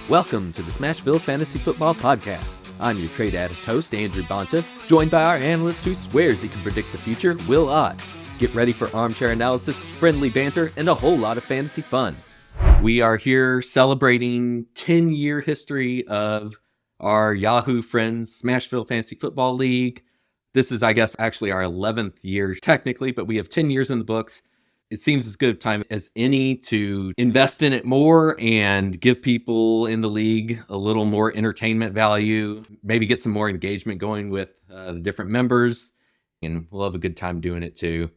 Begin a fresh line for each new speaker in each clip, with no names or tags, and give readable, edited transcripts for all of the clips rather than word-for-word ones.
Welcome to the Smashville Fantasy Football Podcast. I'm your trade addict host, Andrew Banta, joined by our analyst who swears he can predict the future, Will Ott. Get ready for armchair analysis, friendly banter, and a whole lot of fantasy fun. We are here celebrating 10-year history of our Yahoo friends, Smashville Fantasy Football League. This is, I guess, actually our 11th year technically, but we have 10 years in the books. It seems as good a time as any to invest in it more and give people in the league a little more entertainment value, maybe get some more engagement going with the different members, and we'll have a good time doing it too.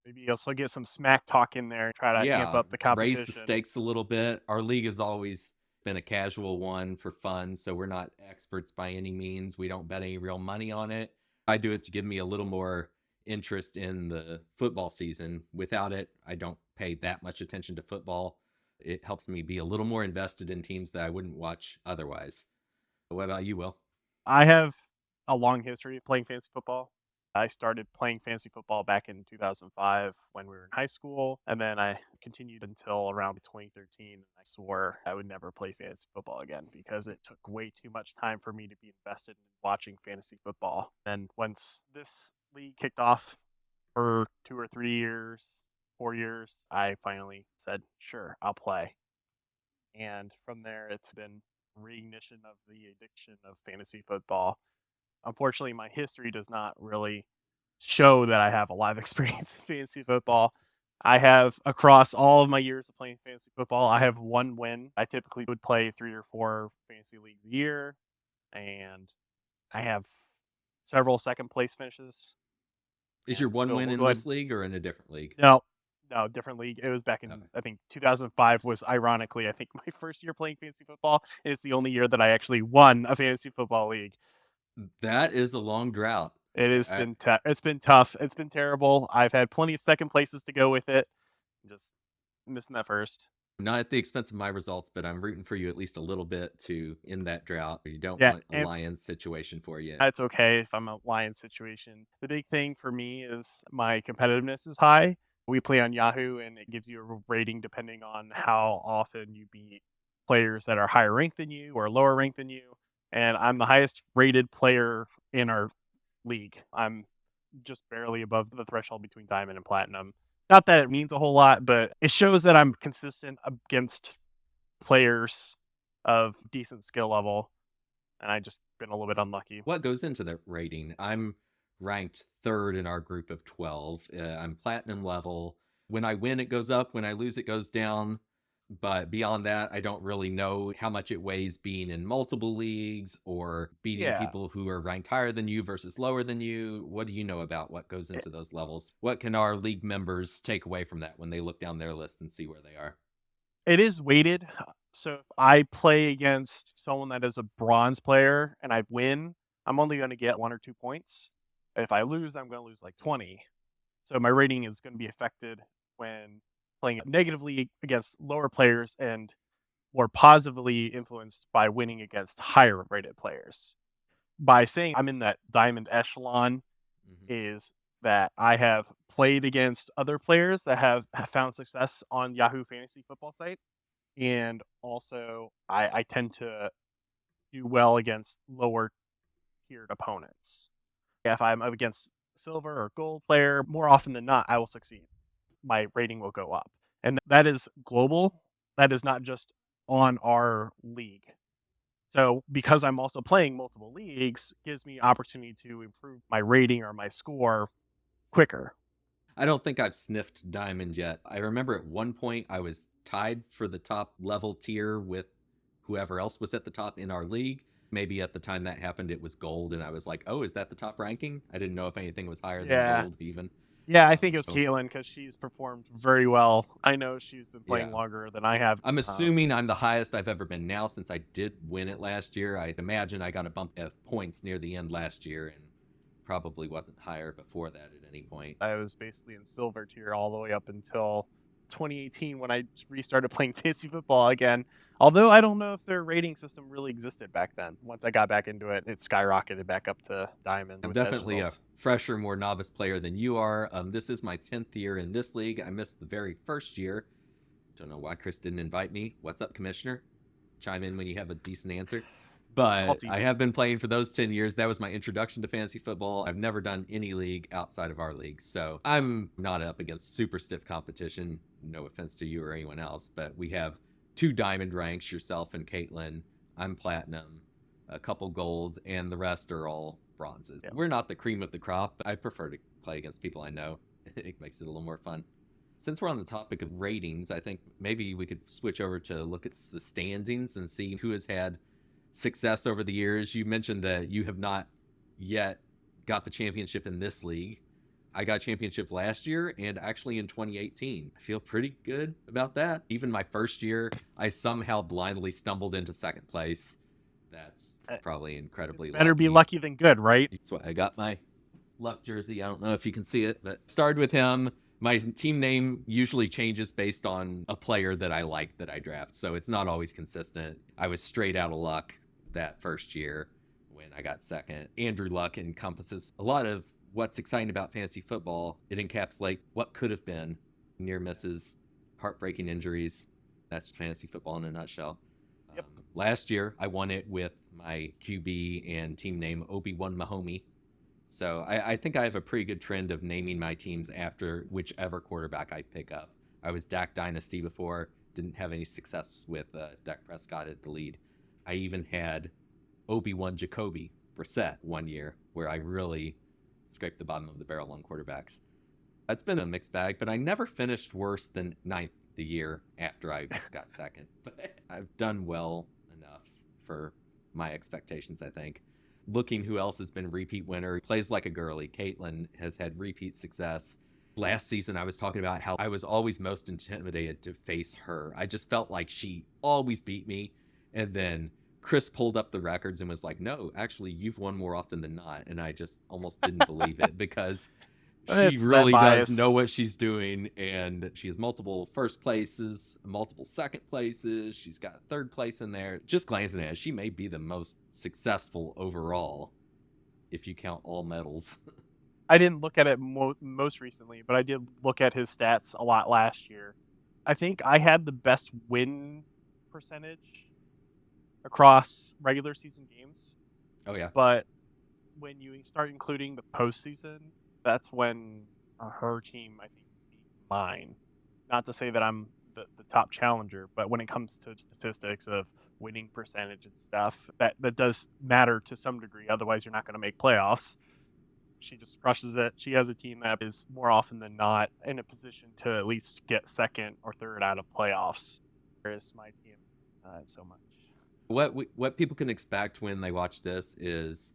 Maybe also get some smack talk in there, try to amp up the competition.
Raise the stakes a little bit. Our league has always been a casual one for fun, so we're not experts by any means. We don't bet any real money on it. I do it to give me a little more interest in the football season. Without it, I don't pay that much attention to football. It helps me be a little more invested in teams that I wouldn't watch otherwise. What about you, Will?
I have a long history of playing fantasy football. I started playing fantasy football back in 2005 when we were in high school, and then I continued until around 2013. I swore I would never play fantasy football again because it took way too much time for me to be invested in watching fantasy football. And once this league kicked off for 2 or 3 years, 4 years, I finally said, sure, I'll play. And from there, it's been reignition of the addiction of fantasy football. Unfortunately, my history does not really show that I have a lot of experience in fantasy football. I have, across all of my years of playing fantasy football, I have one win. I typically would play 3 or 4 fantasy leagues a year, and I have several second place finishes.
Is your one win in this league or in a different league?
No, different league. It was back in, I think 2005 was ironically, I think my first year playing fantasy football. It's the only year that I actually won a fantasy football league.
That is a long drought.
It has been it's been tough. It's been terrible. I've had plenty of second places to go with it. Just missing that first.
Not at the expense of my results, but I'm rooting for you at least a little bit to end that drought. You don't want a Lions situation for you.
That's okay if I'm a Lions situation. The big thing for me is my competitiveness is high. We play on Yahoo, and it gives you a rating depending on how often you beat players that are higher ranked than you or lower ranked than you. And I'm the highest rated player in our league. I'm just barely above the threshold between Diamond and Platinum. Not that it means a whole lot, but it shows that I'm consistent against players of decent skill level, and I just been a little bit unlucky.
What goes into the rating? I'm ranked 3rd in our group of 12. I'm Platinum level. When I win, it goes up. When I lose, it goes down. But beyond that, I don't really know how much it weighs being in multiple leagues or beating people who are ranked higher than you versus lower than you. What do you know about what goes into those levels? What can our league members take away from that when they look down their list and see where they are?
It is weighted. So if I play against someone that is a bronze player and I win, I'm only going to get 1 or 2 points. If I lose, I'm going to lose like 20. So my rating is going to be affected when playing negatively against lower players and more positively influenced by winning against higher rated players. By saying I'm in that diamond echelon is that I have played against other players that have found success on Yahoo Fantasy Football site. And also I tend to do well against lower tiered opponents. If I'm up against silver or gold player, more often than not, I will succeed. My rating will go up. And that is global. That is not just on our league. So because I'm also playing multiple leagues, gives me opportunity to improve my rating or my score quicker.
I don't think I've sniffed diamond yet. I remember at one point I was tied for the top level tier with whoever else was at the top in our league. Maybe at the time that happened, it was gold, and I was like, oh, is that the top ranking? I didn't know if anything was higher than gold even.
Yeah, I think it was Caitlin because she's performed very well. I know she's been playing longer than I have.
I'm assuming I'm the highest I've ever been now since I did win it last year. I'd imagine I got a bump of points near the end last year and probably wasn't higher before that at any point.
I was basically in silver tier all the way up until 2018 when I restarted playing fantasy football again. Although I don't know if their rating system really existed back then. Once I got back into it, it skyrocketed back up to diamond.
I'm definitely a fresher, more novice player than you are. This is my 10th year in this league. I missed the very first year. Don't know why Chris didn't invite me. What's up, Commissioner? chime in when you have a decent answer. But
Salty.
I have been playing for those 10 years. That was my introduction to fantasy football. I've never done any league outside of our league. So I'm not up against super stiff competition. No offense to you or anyone else, but we have 2 diamond ranks, yourself and Caitlin. I'm platinum, a couple golds, and the rest are all bronzes.
Yeah.
We're not the cream of the crop, but I prefer to play against people I know. It makes it a little more fun. Since we're on the topic of ratings, I think maybe we could switch over to look at the standings and see who has had success over the years. You mentioned that you have not yet got the championship in this league. I got championship last year and actually in 2018. I feel pretty good about that. Even my first year, I somehow blindly stumbled into second place. That's probably incredibly
Better
lucky.
be lucky than good, right?
That's why I got my luck jersey. I don't know if you can see it, but started with him. My team name usually changes based on a player that I like that I draft, so it's not always consistent. I was straight out of luck that first year when I got second. Andrew Luck encompasses a lot of what's exciting about fantasy football. It encapsulates what could have been: near misses, heartbreaking injuries. That's fantasy football in a nutshell.
Yep.
Last year, I won it with my QB and team name Obi-Wan Mahomey. So I think I have a pretty good trend of naming my teams after whichever quarterback I pick up. I was Dak Dynasty before, didn't have any success with Dak Prescott at the lead. I even had Obi-Wan Jacoby Brissett one year where I really scraped the bottom of the barrel on quarterbacks. It's been a mixed bag, but I never finished worse than 9th the year after I got second. But I've done well enough for my expectations, I think. Looking who else has been repeat winner, plays like a girly. Caitlin has had repeat success. Last season, I was talking about how I was always most intimidated to face her. I just felt like she always beat me. And then Chris pulled up the records and was like, no, actually, you've won more often than not. And I just almost didn't believe it because she really does know what she's doing. And she has multiple first places, multiple second places. She's got third place in there. Just glancing at it, she may be the most successful overall if you count all medals.
I didn't look at it most recently, but I did look at his stats a lot last year. I think I had the best win percentage across regular season games.
Oh, yeah.
But when you start including the postseason, that's when her team, I think, beat mine. Not to say that I'm the top challenger, but when it comes to statistics of winning percentage and stuff, that does matter to some degree. Otherwise, you're not going to make playoffs. She just crushes it. She has a team that is more often than not in a position to at least get second or third out of playoffs. Whereas my team, not so much.
What people can expect when they watch this is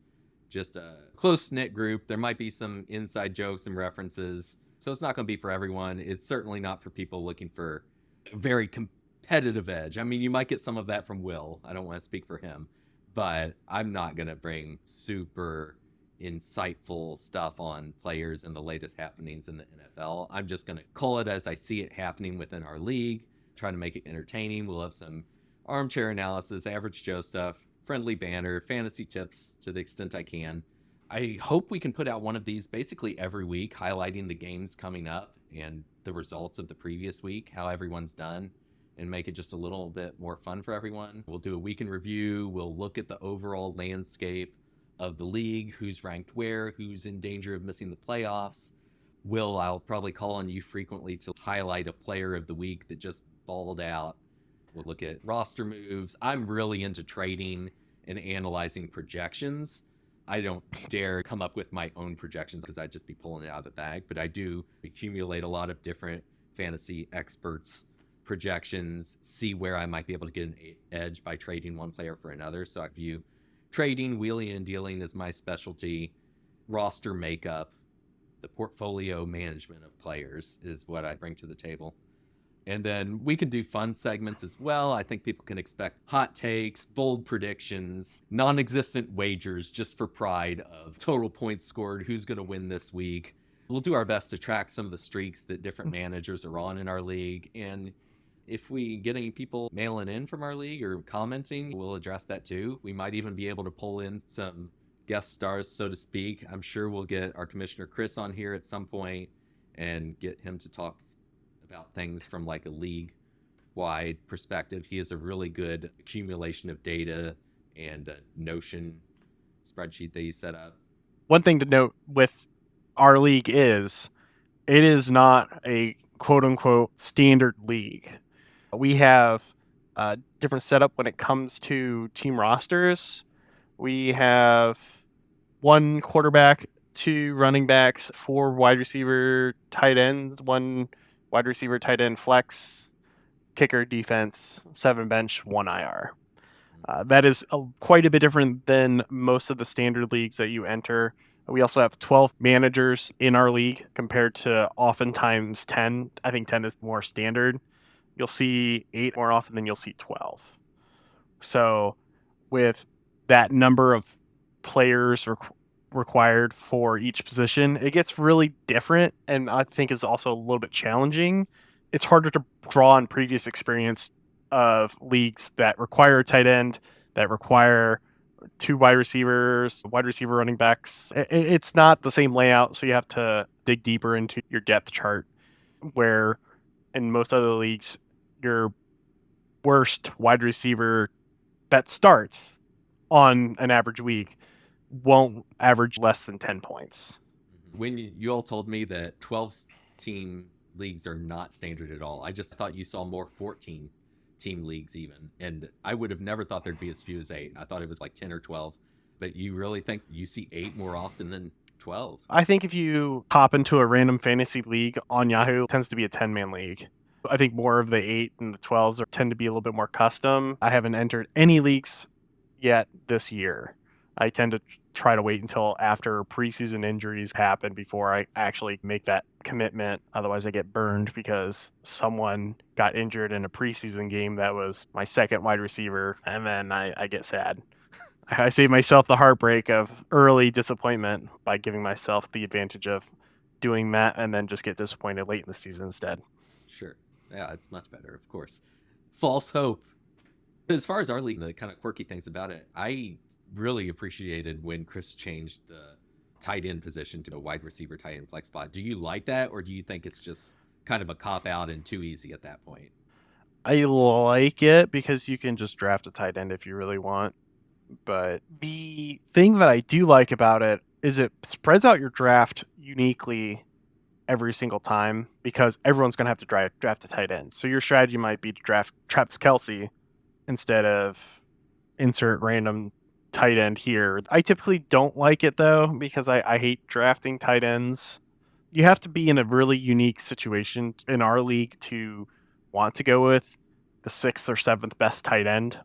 just a close-knit group. There might be some inside jokes and references, so it's not going to be for everyone. It's certainly not for people looking for a very competitive edge. I mean, you might get some of that from Will. I don't want to speak for him, but I'm not going to bring super insightful stuff on players and the latest happenings in the NFL. I'm just going to call it as I see it happening within our league, trying to make it entertaining. We'll have some armchair analysis, average Joe stuff, friendly banter, fantasy tips to the extent I can. I hope we can put out one of these basically every week, highlighting the games coming up and the results of the previous week, how everyone's done, and make it just a little bit more fun for everyone. We'll do a week in review. We'll look at the overall landscape of the league, who's ranked where, who's in danger of missing the playoffs. Will, I'll probably call on you frequently to highlight a player of the week that just balled out. We'll look at roster moves. I'm really into trading and analyzing projections. I don't dare come up with my own projections because I'd just be pulling it out of the bag, but I do accumulate a lot of different fantasy experts' projections, see where I might be able to get an edge by trading one player for another. So I view trading, wheeling and dealing as my specialty. Roster makeup, the portfolio management of players is what I bring to the table. And then we could do fun segments as well. I think people can expect hot takes, bold predictions, non-existent wagers just for pride of total points scored, who's going to win this week. We'll do our best to track some of the streaks that different managers are on in our league. And if we get any people mailing in from our league or commenting, we'll address that too. We might even be able to pull in some guest stars, so to speak. I'm sure we'll get our commissioner Chris on here at some point and get him to talk about things from like a league wide perspective. He has a really good accumulation of data and a Notion spreadsheet that he set up.
One thing to note with our league is it is not a quote unquote standard league. We have a different setup when it comes to team rosters. We have 1 quarterback, 2 running backs, 4 wide receiver tight ends, 1 wide receiver tight end flex, kicker, defense, 7 bench, 1 IR. That is quite a bit different than most of the standard leagues that you enter. We also have 12 managers in our league compared to oftentimes 10. I think 10 is more standard. You'll see 8 more often than you'll see 12. So with that number of players required for each position, it gets really different, and I think is also a little bit challenging. It's harder to draw on previous experience of leagues that require a tight end, that require 2 wide receivers, wide receiver running backs. It's not the same layout, so you have to dig deeper into your depth chart, where in most other leagues, your worst wide receiver that starts on an average week won't average less than 10 points.
When you all told me that 12-team leagues are not standard at all, I just thought you saw more 14-team leagues even. And I would have never thought there'd be as few as 8. I thought it was like 10 or 12. But you really think you see 8 more often than 12?
I think if you hop into a random fantasy league on Yahoo, it tends to be a 10-man league. I think more of the 8 and the 12s tend to be a little bit more custom. I haven't entered any leagues yet this year. I tend to try to wait until after preseason injuries happen before I actually make that commitment. Otherwise, I get burned because someone got injured in a preseason game that was my second wide receiver, and then I get sad. I save myself the heartbreak of early disappointment by giving myself the advantage of doing that and then just get disappointed late in the season instead.
Sure. Yeah, it's much better, of course. False hope. But as far as our league, the kind of quirky things about it, I really appreciated when Chris changed the tight end position to a wide receiver tight end flex spot. Do you like that, or do you think it's just kind of a cop out and too easy at that point?
I like it because you can just draft a tight end if you really want. But the thing that I do like about it is it spreads out your draft uniquely every single time because everyone's going to have to draft a tight end. So your strategy might be to draft Travis Kelce instead of insert random tight end here. I typically don't like it though because I hate drafting tight ends. You have to be in a really unique situation in our league to want to go with the 6th or 7th best tight end.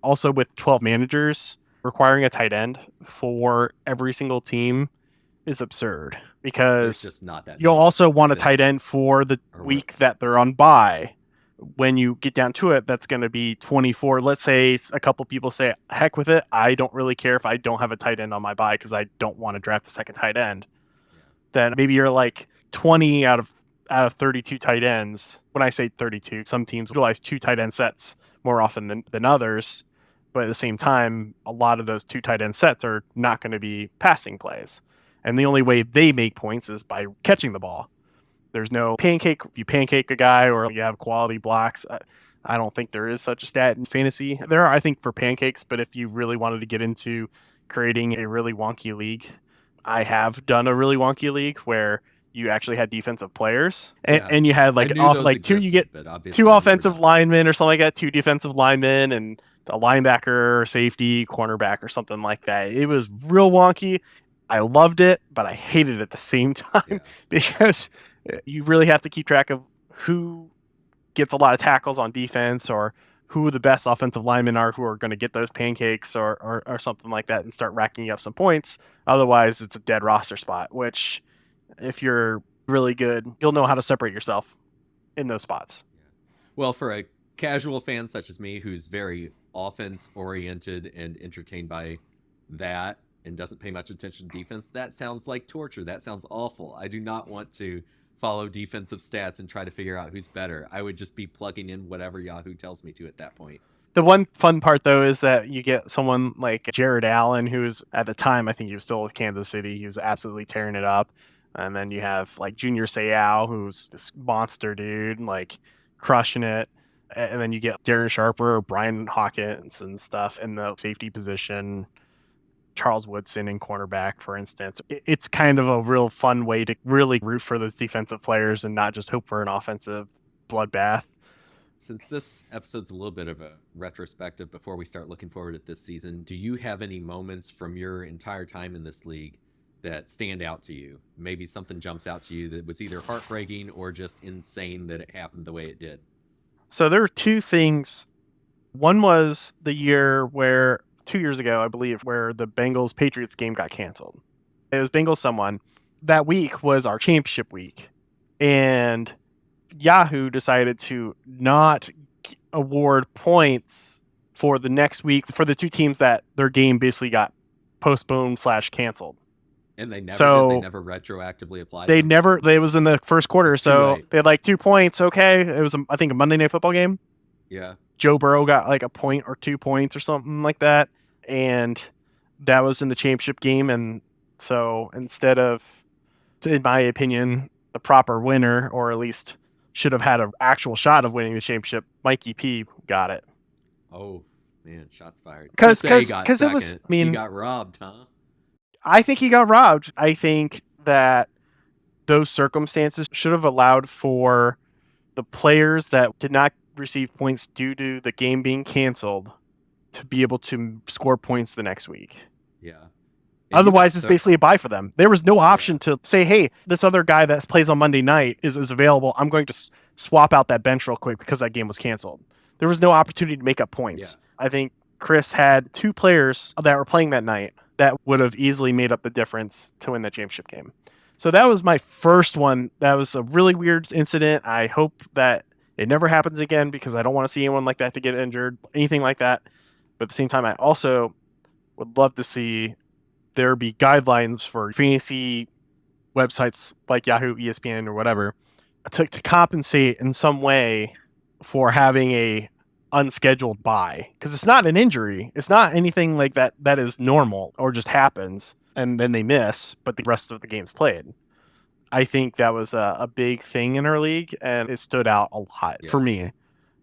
Also, with 12 managers, requiring a tight end for every single team is absurd
There's
because
just not that
you'll
many.
also want a tight end for the week that they're on bye. When you get down to it, that's going to be 24. Let's say a couple people say, heck with it. I don't really care if I don't have a tight end on my bye because I don't want to draft a second tight end.
Yeah.
Then maybe you're like 20 out of 32 tight ends. When I say 32, some teams utilize 2 tight end sets more often than others. But at the same time, a lot of those 2 tight end sets are not going to be passing plays. And the only way they make points is by catching the ball. There's no pancake. If you pancake a guy or you have quality blocks, I don't think there is such a stat in fantasy. There are, I think, for pancakes, but if you really wanted to get into creating a really wonky league, I have done a really wonky league where you actually had defensive players and you had like off like existed, 2 you get 2 offensive linemen or something like that, 2 defensive linemen and a linebacker, safety, cornerback or something like that. It was real wonky. I loved it, but I hated it at the same time because you really have to keep track of who gets a lot of tackles on defense or who the best offensive linemen are who are going to get those pancakes or something like that and start racking up some points. Otherwise, it's a dead roster spot, which if you're really good, you'll know how to separate yourself in those spots.
Well, for a casual fan such as me who's very offense oriented and entertained by that and doesn't pay much attention to defense, that sounds like torture. That sounds awful. I do not want to follow defensive stats and try to figure out who's better. I would just be plugging in whatever Yahoo tells me to at that point.
The one fun part, though, is that you get someone like Jared Allen, who's at the time, I think he was still with Kansas City. He was absolutely tearing it up. And then you have like Junior Seau, who's this monster dude, like crushing it. And then you get Darren Sharper, Brian Hawkins and stuff in the safety position, Charles Woodson in cornerback, for instance. It's kind of a real fun way to really root for those defensive players and not just hope for an offensive bloodbath.
Since this episode's a little bit of a retrospective before we start looking forward at this season, do you have any moments from your entire time in this league that stand out to you? Maybe something jumps out to you that was either heartbreaking or just insane that it happened the way it did.
So there were two things. One was the year where 2 years ago, I believe, where the Bengals Patriots game got canceled. It was Bengals someone. That week was our championship week. And Yahoo decided to not award points for the next week for the two teams that their game basically got postponed / canceled.
And they never
So
did. They never retroactively applied.
They
them?
never. It was in the first quarter,
It's too
so
late.
they had like 2 points. Okay, it was I think a Monday Night Football game.
Yeah.
Joe Burrow got like a point or 2 points or something like that, and that was in the championship game. And so instead of, in my opinion, the proper winner, or at least should have had an actual shot of winning the championship, Mikey P got it.
Oh man, shots fired.
Because
it was.
I mean,
he got robbed, huh?
I think he got robbed. I think that those circumstances should have allowed for the players that did not receive points due to the game being canceled to be able to score points the next week.
Yeah.
Otherwise, it's basically a bye for them. There was no option to say, hey, this other guy that plays on Monday night is available. I'm going to swap out that bench real quick because that game was canceled. There was no opportunity to make up points. Yeah. I think Chris had 2 players that were playing that night that would have easily made up the difference to win that championship game. So that was my first one. That was a really weird incident. I hope that it never happens again because I don't want to see anyone like that to get injured, anything like that. But at the same time, I also would love to see there be guidelines for fantasy websites like Yahoo, ESPN, or whatever to compensate in some way for having a unscheduled bye, because it's not an injury. It's not anything like that that is normal or just happens and then they miss, but the rest of the game's played. I think that was a big thing in our league, and it stood out a lot for me,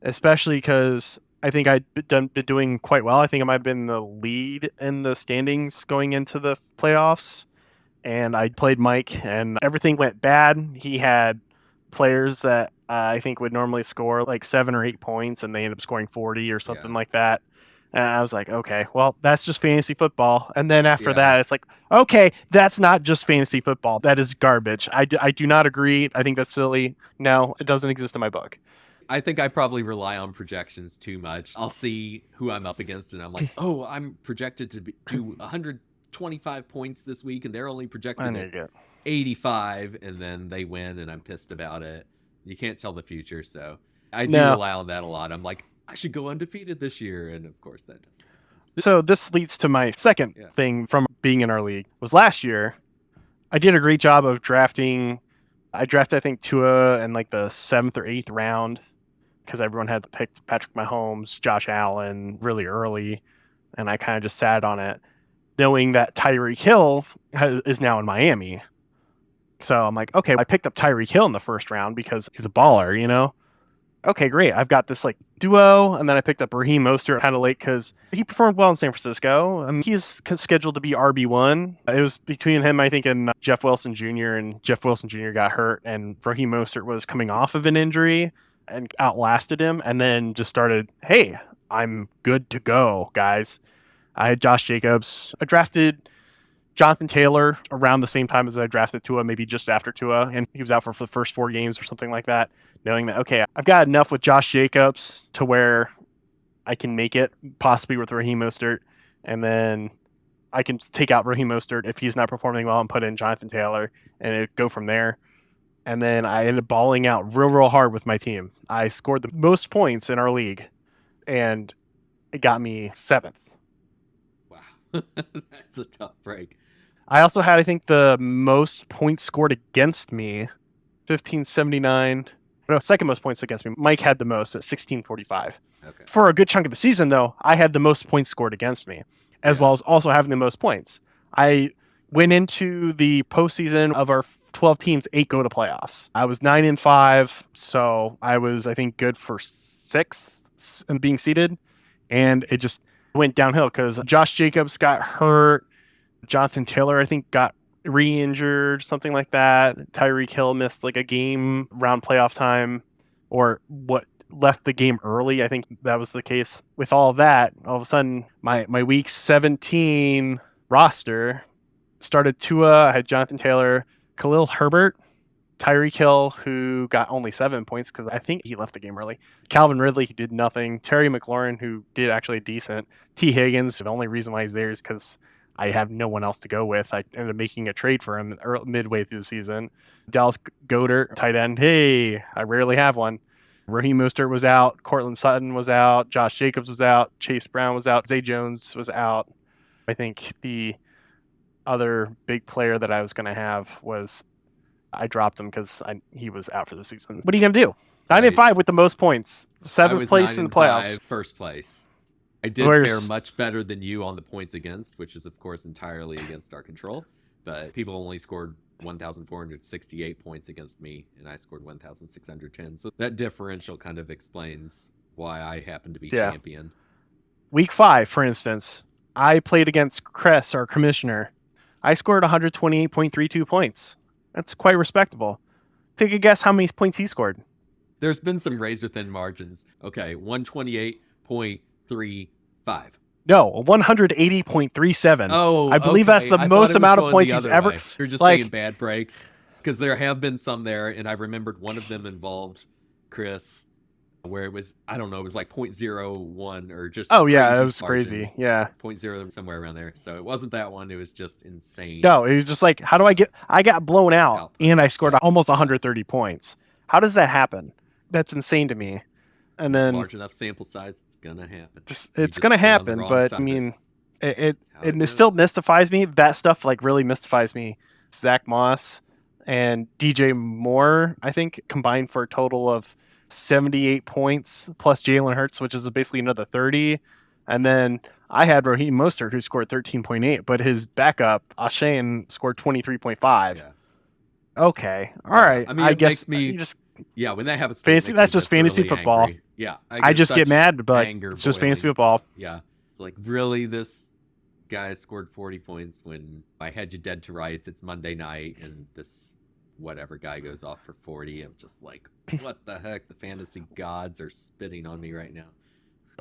especially because I think I'd been doing quite well. I think I might have been the lead in the standings going into the playoffs, and I played Mike, and everything went bad. He had players that I think would normally score like 7 or 8 points, and they ended up scoring 40 or something like that. And I was like, okay, well, that's just fantasy football. And then after that, it's like, okay, that's not just fantasy football. That is garbage. I do not agree. I think that's silly. No, it doesn't exist in my book.
I think I probably rely on projections too much. I'll see who I'm up against, and I'm like, oh, I'm projected to do 125 points this week, and they're only projected at 85, and then they win, and I'm pissed about it. You can't tell the future, so I do rely on that a lot. I'm like, I should go undefeated this year, and of course that doesn't.
So this leads to my second thing from being in our league. Was last year, I did a great job of drafting. I drafted, I think, Tua in like the 7th or 8th round because everyone had picked Patrick Mahomes, Josh Allen really early, and I kind of just sat on it, knowing that Tyreek Hill is now in Miami. So I'm like, okay, I picked up Tyreek Hill in the first round because he's a baller, you know? Okay, great. I've got this like duo, and then I picked up Raheem Mostert kind of late because he performed well in San Francisco. I mean, he's scheduled to be RB1. It was between him, I think, and Jeff Wilson Jr., and Jeff Wilson Jr. got hurt, and Raheem Mostert was coming off of an injury and outlasted him, and then just started, hey, I'm good to go, guys. I had Josh Jacobs. I drafted Jonathan Taylor around the same time as I drafted Tua, maybe just after Tua, and he was out for the first 4 games or something like that, knowing that, okay, I've got enough with Josh Jacobs to where I can make it, possibly with Raheem Mostert, and then I can take out Raheem Mostert if he's not performing well and put in Jonathan Taylor, and it go from there. And then I ended up balling out real hard with my team. I scored the most points in our league, and it got me 7th.
Wow. That's a tough break.
I also had, I think, the most points scored against me, 1579. No, second most points against me. Mike had the most at 1645.
Okay.
For a good chunk of the season, though, I had the most points scored against me, as well as also having the most points. I went into the postseason of our 12 teams, 8 go to playoffs. I was 9-5, so I was, I think, good for 6th and being seeded, and it just went downhill because Josh Jacobs got hurt. Jonathan Taylor, I think, got re-injured, something like that. Tyreek Hill missed like a game around playoff time, or what left the game early. I think that was the case. With all of that, all of a sudden, my week 17 roster started Tua. I had Jonathan Taylor, Khalil Herbert, Tyreek Hill, who got only 7 points because I think he left the game early. Calvin Ridley, who did nothing. Terry McLaurin, who did actually decent. T. Higgins, the only reason why he's there is because I have no one else to go with. I ended up making a trade for him midway through the season. Dallas Goedert, tight end. Hey, I rarely have one. Raheem Mostert was out. Cortland Sutton was out. Josh Jacobs was out. Chase Brown was out. Zay Jones was out. I think the other big player that I was going to have was I dropped him because he was out for the season. What are you going to do? 9-5 with the most points. 7th place in the playoffs.
First place. I did fare much better than you on the points against, which is, of course, entirely against our control. But people only scored 1,468 points against me, and I scored 1,610. So that differential kind of explains why I happen to be champion.
Week 5, for instance, I played against Chris, our commissioner. I scored 128.32 points. That's quite respectable. Take a guess how many points he scored.
There's been some razor-thin margins. Okay, 128.35.
No, 180.37.
Oh,
I believe that's the most amount of points he's ever.
You're just saying bad breaks, because there have been some there, and I remembered one of them involved Chris, where it was, I don't know, it was like 0.01 or just.
Oh yeah, it was crazy. Yeah,
0.0 somewhere around there. So it wasn't that one. It was just insane.
No, it was just like, how do I got blown out and I scored almost 130 points. How does that happen? That's insane to me. And then
large enough sample size, it's gonna happen.
It's gonna happen, but I mean, it still mystifies me. That stuff like really mystifies me. Zach Moss and DJ Moore, I think, combined for a total of 78 points plus Jalen Hurts, which is basically another 30. And then I had Raheem Mostert, who scored 13.8, but his backup, Ashane, scored 23.5. Yeah. Okay. All right.
I mean, I guess when that happens,
that's just fantasy
really
football.
Angry. Yeah.
I just get mad, but it's just fantasy football.
Yeah. Like, really, this guy scored 40 points when I had you dead to rights. It's Monday night, and this whatever guy goes off for 40. I'm just like, what the heck? The fantasy gods are spitting on me right now.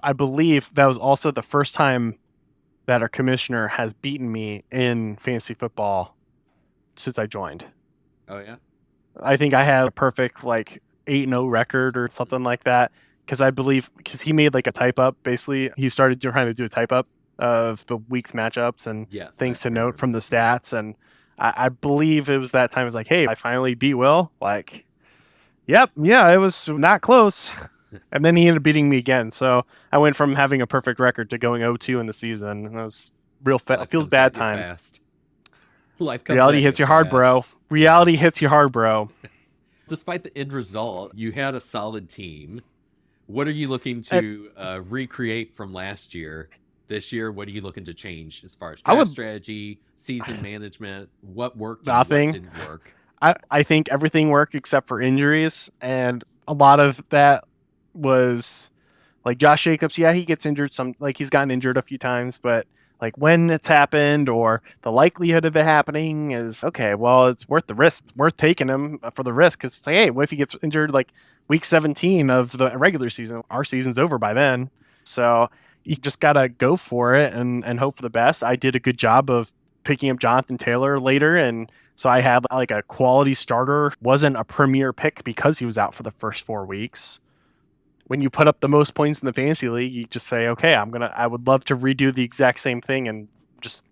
I believe that was also the first time that our commissioner has beaten me in fantasy football since I joined.
Oh, yeah?
I think I had a perfect 8-0 record or something like that, because he made like a type up. Basically, he started trying to do a type up of the week's matchups and things to note from the stats. And I believe it was that time. It was like, hey, I finally beat Will. Like, yep, yeah, it was not close. And then he ended up beating me again. So I went from having a perfect record to going 0-2 in the season. And that was real fast. It feels bad time.
Fast. Life comes
Reality hits you hard, bro. Reality hits you hard, bro.
Despite the end result, you had a solid team. What are you looking to recreate from last year? This year, what are you looking to change as far as draft strategy, season management? What worked?
Nothing.
And what didn't work?
I think everything worked except for injuries, and a lot of that was like Josh Jacobs. Yeah, he gets injured. He's gotten injured a few times, but when it's happened or the likelihood of it happening is okay. Well, it's worth the risk. It's worth taking him for the risk. Because it's like, hey, what if he gets injured week 17 of the regular season? Our season's over by then, so you just gotta go for it and hope for the best. I did a good job of picking up Jonathan Taylor later, and so I had a quality starter. Wasn't a premier pick because he was out for the first 4 weeks. When you put up the most points in the fantasy league, you just say, okay, I would love to redo the exact same thing and just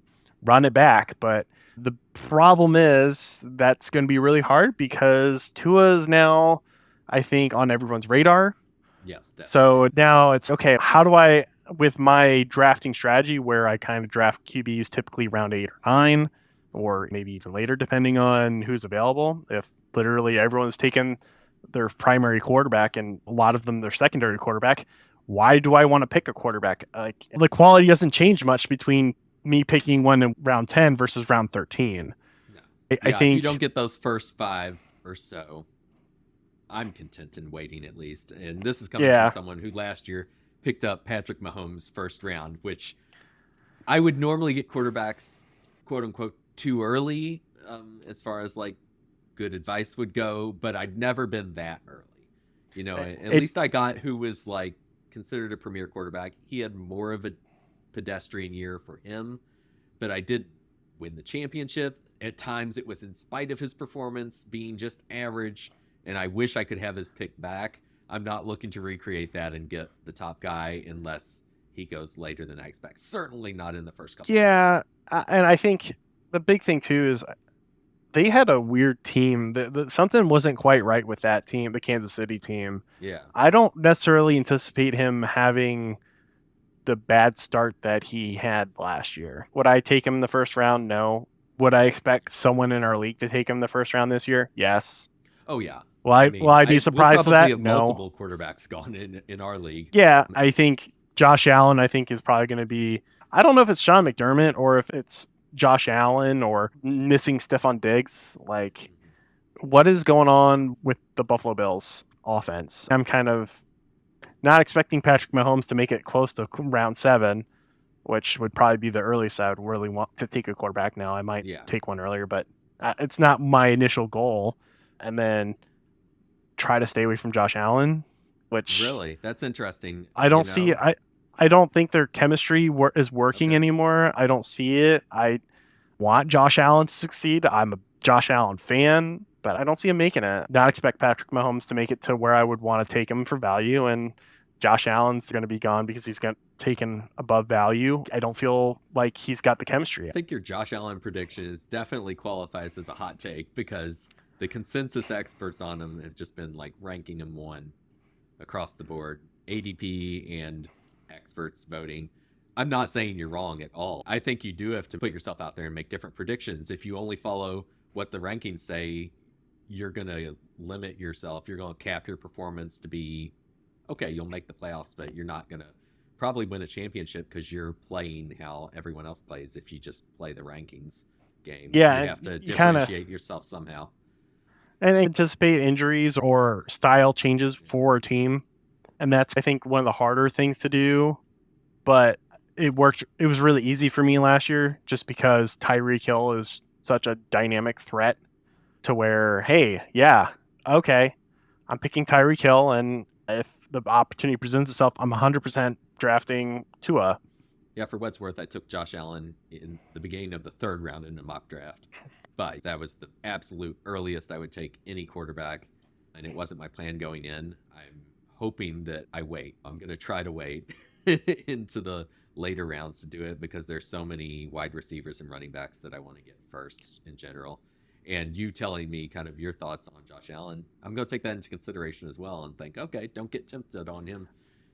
run it back. But the problem is that's going to be really hard because Tua is now, I think, on everyone's radar.
Yes. Definitely.
So now it's, okay, how do I, with my drafting strategy where I kind of draft QBs typically round 8 or 9, or maybe even later, depending on who's available. If literally everyone's taken their primary quarterback and a lot of them their secondary quarterback, why do I want to pick a quarterback? The quality doesn't change much between me picking one in round 10 versus round 13.
No. I think if you don't get those first 5 or so, I'm content in waiting at least. And this is coming from someone who last year picked up Patrick Mahomes first round, which I would normally get quarterbacks, quote unquote, too early, as far as like good advice would go, but I'd never been that early. You know, at least I got who was like considered a premier quarterback. He had more of a pedestrian year for him, but I did win the championship. At times it was in spite of his performance being just average, and I wish I could have his pick back. I'm not looking to recreate that and get the top guy unless he goes later than I expect. Certainly not in the first couple.
Yeah, and I think the big thing too is they had a weird team. Something wasn't quite right with that team, the Kansas City team.
Yeah.
I don't necessarily anticipate him having the bad start that he had last year. Would I take him in the first round? No. Would I expect someone in our league to take him the first round this year? Yes.
Oh, yeah.
Will I be surprised at that?
Have multiple quarterbacks gone in our league.
Yeah, I think Josh Allen, is probably going to be, I don't know if it's Sean McDermott or if it's Josh Allen or missing Stephon Diggs. Like, what is going on with the Buffalo Bills offense? I'm kind of not expecting Patrick Mahomes to make it close to round 7, which would probably be the earliest I would really want to take a quarterback now. I might take one earlier, but it's not my initial goal. And then try to stay away from Josh Allen, which
really, that's interesting.
I don't see. I don't think their chemistry is working anymore. I don't see it. I want Josh Allen to succeed. I'm a Josh Allen fan, but I don't see him making it. Not expect Patrick Mahomes to make it to where I would want to take him for value, and Josh Allen's going to be gone because he's got taken above value. I don't feel like he's got the chemistry.
I think your Josh Allen prediction definitely qualifies as a hot take because the consensus experts on him have just been like ranking him 1 across the board, ADP and experts voting. I'm not saying you're wrong at all. I think you do have to put yourself out there and make different predictions. If you only follow what the rankings say, you're going to limit yourself. You're going to cap your performance to be, okay, you'll make the playoffs, but you're not going to probably win a championship because you're playing how everyone else plays if you just play the rankings game.
Yeah,
you have to differentiate yourself somehow.
And anticipate injuries or style changes for a team. And that's, I think, one of the harder things to do. But it worked. It was really easy for me last year just because Tyreek Hill is such a dynamic threat to where, hey, yeah, okay, I'm picking Tyreek Hill. And if the opportunity presents itself, I'm 100% drafting Tua.
Yeah, for what's worth, I took Josh Allen in the beginning of the 3rd round in a mock draft. But that was the absolute earliest I would take any quarterback, and it wasn't my plan going in. I'm hoping that I wait. I'm going to try to wait into the later rounds to do it because there's so many wide receivers and running backs that I want to get first in general. And you telling me kind of your thoughts on Josh Allen, I'm going to take that into consideration as well and think, okay, don't get tempted on him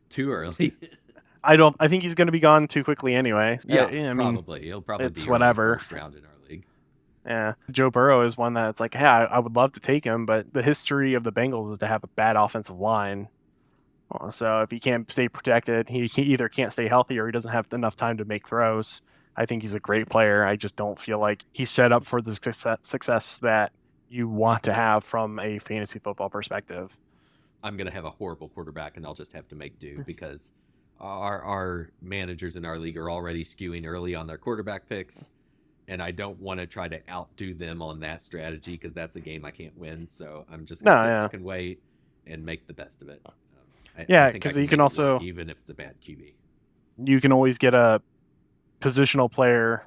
too early.
I think he's going to be gone too quickly anyway.
Yeah, probably. He'll probably be
whatever.
First round in our league.
Yeah, Joe Burrow is one that's like, hey, I would love to take him, but the history of the Bengals is to have a bad offensive line. So if he can't stay protected, he either can't stay healthy or he doesn't have enough time to make throws. I think he's a great player. I just don't feel like he's set up for the success that you want to have from a fantasy football perspective.
I'm going to have a horrible quarterback, and I'll just have to make do because our managers in our league are already skewing early on their quarterback picks. And I don't want to try to outdo them on that strategy because that's a game I can't win. So I'm just going to sit back and wait and make the best of it.
Because you can also,
even if it's a bad QB,
you can always get a positional player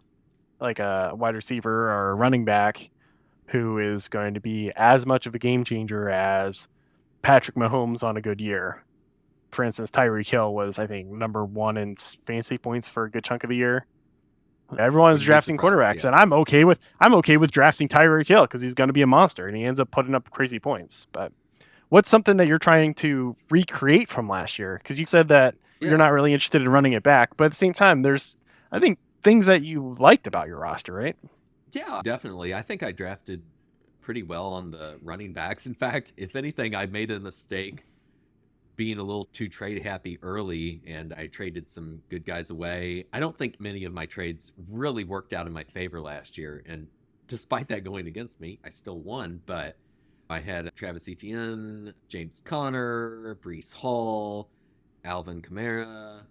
like a wide receiver or a running back who is going to be as much of a game changer as Patrick Mahomes on a good year. For instance, Tyreek Hill was, I think, number 1 in fantasy points for a good chunk of the year. Everyone's drafting quarterbacks, and I'm okay with drafting Tyreek Hill because he's going to be a monster, and he ends up putting up crazy points. But what's something that you're trying to recreate from last year? Because you said that you're not really interested in running it back, but at the same time, there's, I think, things that you liked about your roster, right?
Yeah, definitely. I think I drafted pretty well on the running backs. In fact, if anything, I made a mistake being a little too trade happy early, and I traded some good guys away. I don't think many of my trades really worked out in my favor last year, and despite that going against me, I still won. But I had Travis Etienne, James Conner, Breece Hall, Alvin Kamara.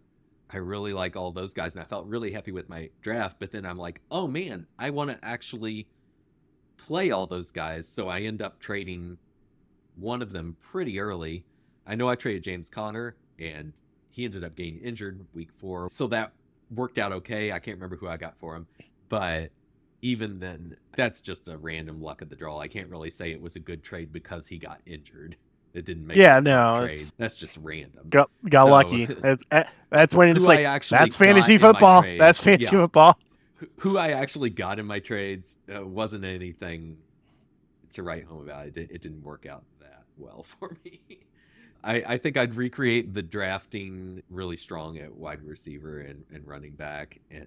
I really like all those guys, and I felt really happy with my draft. But then I'm like, oh man, I want to actually play all those guys. So I end up trading one of them pretty early. I know I traded James Conner, and he ended up getting injured week 4. So that worked out okay. I can't remember who I got for him. But even then, that's just a random luck of the draw. I can't really say it was a good trade because he got injured. It didn't make sense to trade. That's just random.
Got lucky. That's when it's like, that's fantasy football. That's fantasy football.
Who I actually got in my trades wasn't anything to write home about. It didn't work out that well for me. I think I'd recreate the drafting really strong at wide receiver and running back, and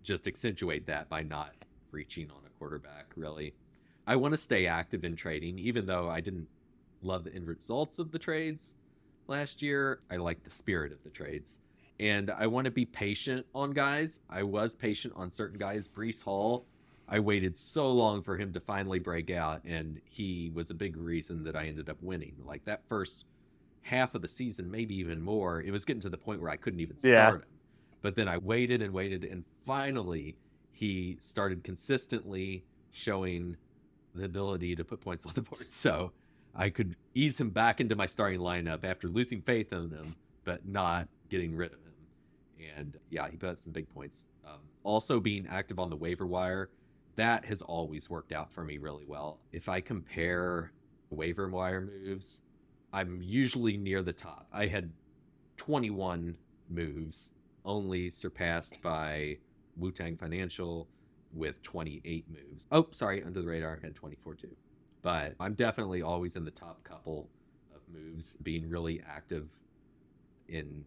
just accentuate that by not reaching on a quarterback, really. I want to stay active in trading, even though I didn't love the end results of the trades last year. I like the spirit of the trades. And I want to be patient on guys. I was patient on certain guys. Breece Hall, I waited so long for him to finally break out, and he was a big reason that I ended up winning. Like that first half of the season, maybe even more, it was getting to the point where I couldn't even start him. But then I waited, and finally he started consistently showing the ability to put points on the board. So I could ease him back into my starting lineup after losing faith in him, but not getting rid of him. And yeah, he put up some big points. Also being active on the waiver wire, that has always worked out for me really well. If I compare waiver wire moves, I'm usually near the top. I had 21 moves, only surpassed by Wu-Tang Financial with 28 moves. Oh, sorry, Under the Radar had 24 too. But I'm definitely always in the top couple of moves, being really active in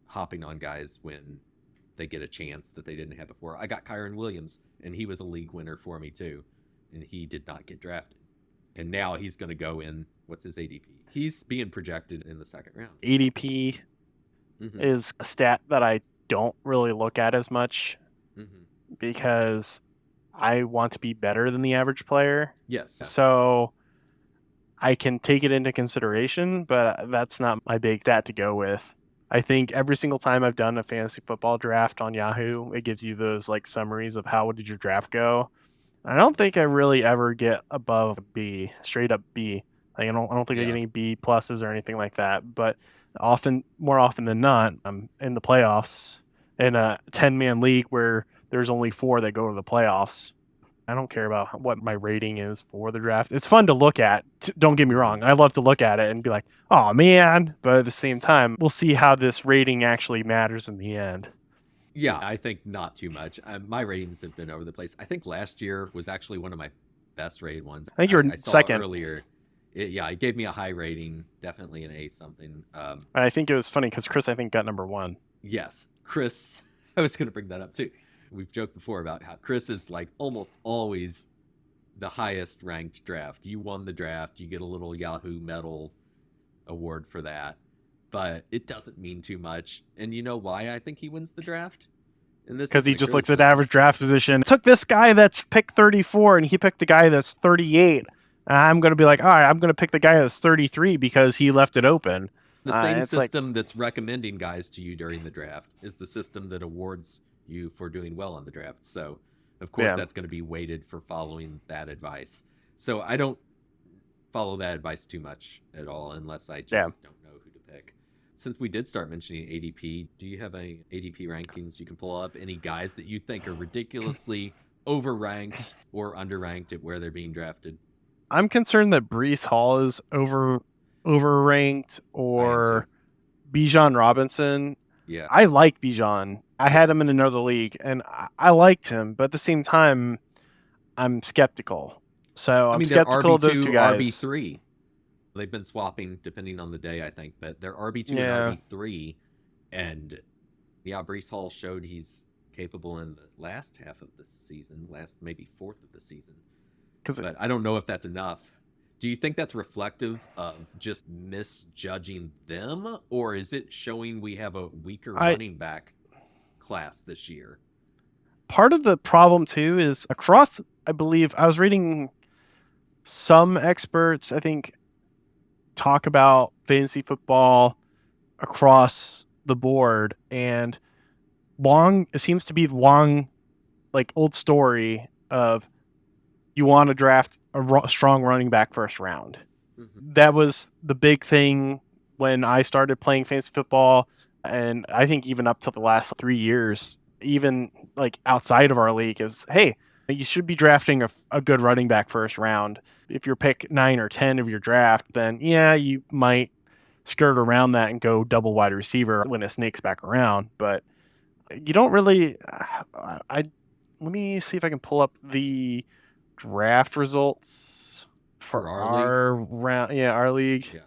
hopping on guys when they get a chance that they didn't have before. I got Kyron Williams, and he was a league winner for me too, and he did not get drafted. And now he's going to go in, what's his ADP? He's being projected in the second round.
ADP is a stat that I don't really look at as much because I want to be better than the average player.
Yes.
So I can take it into consideration, but that's not my big stat to go with. I think every single time I've done a fantasy football draft on Yahoo, it gives you those like summaries of how did your draft go. I don't think I really ever get above B, straight up B. Like, I don't think I get any B pluses or anything like that. But more often than not, I'm in the playoffs in a 10-man league where there's only 4 that go to the playoffs. I don't care about what my rating is for the draft. It's fun to look at. Don't get me wrong. I love to look at it and be like, oh, man. But at the same time, we'll see how this rating actually matters in the end.
Yeah, I think not too much. My ratings have been over the place. I think last year was actually one of my best rated ones.
I think you were second.
Earlier. It gave me a high rating, definitely an A something.
I think it was funny because Chris, I think, got number 1.
Yes, Chris. I was going to bring that up too. We've joked before about how Chris is like almost always the highest ranked draft. You won the draft. You get a little Yahoo medal award for that. But it doesn't mean too much. And you know why I think he wins the draft?
Because he just looks at average draft position. Took this guy that's picked 34 and he picked the guy that's 38. I'm going to be like, all right, I'm going to pick the guy that's 33 because he left it open.
The same system that's recommending guys to you during the draft is the system that awards you for doing well on the draft. So, of course, that's going to be weighted for following that advice. So I don't follow that advice too much at all unless I just don't know who to pick. Since we did start mentioning ADP, do you have any ADP rankings you can pull up? Any guys that you think are ridiculously overranked or underranked at where they're being drafted?
I'm concerned that Breece Hall is overranked or Bijan Robinson.
Yeah,
I like Bijan. I had him in another league, and I liked him, but at the same time, I'm skeptical. So I'm skeptical of those two guys.
RB3. They've been swapping depending on the day, I think, but they're RB2 and RB3. And yeah, Breece Hall showed he's capable in the last half of the season, maybe fourth of the season. But I don't know if that's enough. Do you think that's reflective of just misjudging them, or is it showing we have a weaker running back class this year?
Part of the problem, too, is across, I believe, I was reading some experts, I think, talk about fantasy football across the board, and it seems to be long, like old story of you want to draft a strong running back first round. Mm-hmm. That was the big thing when I started playing fantasy football, and I think even up to the last 3 years, even like outside of our league, is hey, you should be drafting a good running back first round. If you're pick 9 or 10 of your draft, then yeah, you might skirt around that and go double wide receiver when it snakes back around. But you don't really. Let me see if I can pull up the draft results for our round. Yeah, our league. Yeah.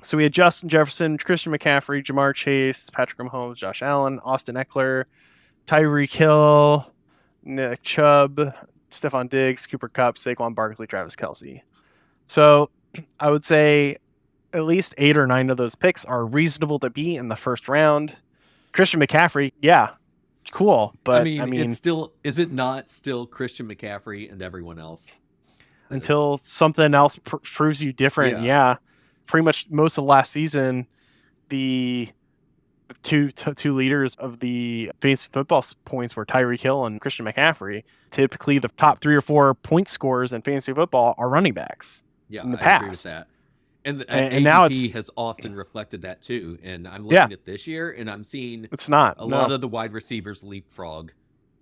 So we had Justin Jefferson, Christian McCaffrey, Jamar Chase, Patrick Mahomes, Josh Allen, Austin Eckler, Tyreek Hill, Nick Chubb, Stephon Diggs, Cooper Kupp, Saquon Barkley, Travis Kelce. So I would say at least 8 or 9 of those picks are reasonable to be in the first round. Christian McCaffrey, yeah, cool. But I mean,
it's still, is it not still Christian McCaffrey and everyone else?
Until something else proves you different. Yeah. Pretty much most of last season, the two leaders of the fantasy football points were Tyreek Hill and Christian McCaffrey. Typically, the top 3 or 4 point scorers in fantasy football are running backs.
Yeah,
in the past.
I agree with that. And now ADP has often reflected that too. And I'm looking at this year, and I'm seeing a lot of the wide receivers leapfrog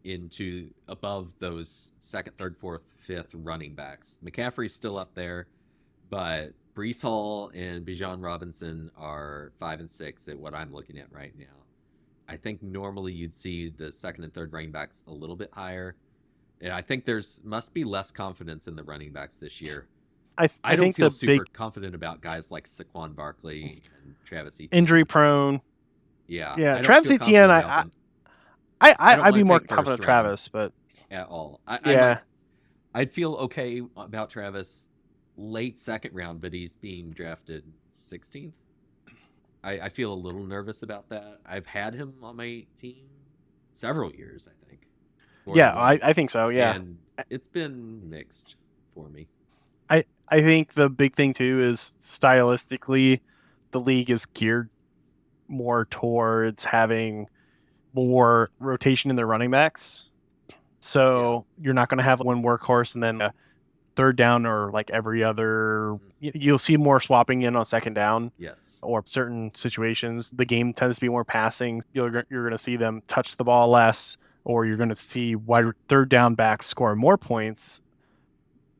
into above those 2nd, 3rd, 4th, 5th running backs. McCaffrey's still up there, but Breece Hall and Bijan Robinson are 5 and 6 at what I'm looking at right now. I think normally you'd see the 2nd and 3rd running backs a little bit higher. And I think must be less confidence in the running backs this year. I don't feel super confident about guys like Saquon Barkley and Travis Etienne.
Injury prone.
Yeah.
Travis Etienne, I'd be more confident in Travis, but
at all. I'd feel okay about Travis late 2nd round, but he's being drafted 16th. I feel a little nervous about that. I've had him on my team several years, I think.
I think so, yeah.
And it's been mixed for me.
I think the big thing too is stylistically, the league is geared more towards having more rotation in their running backs. So you're not going to have one workhorse and then a 3rd down or like every other. You'll see more swapping in on 2nd down.
Yes.
Or certain situations, the game tends to be more passing. You're going to see them touch the ball less, or you're going to see wide 3rd down backs score more points.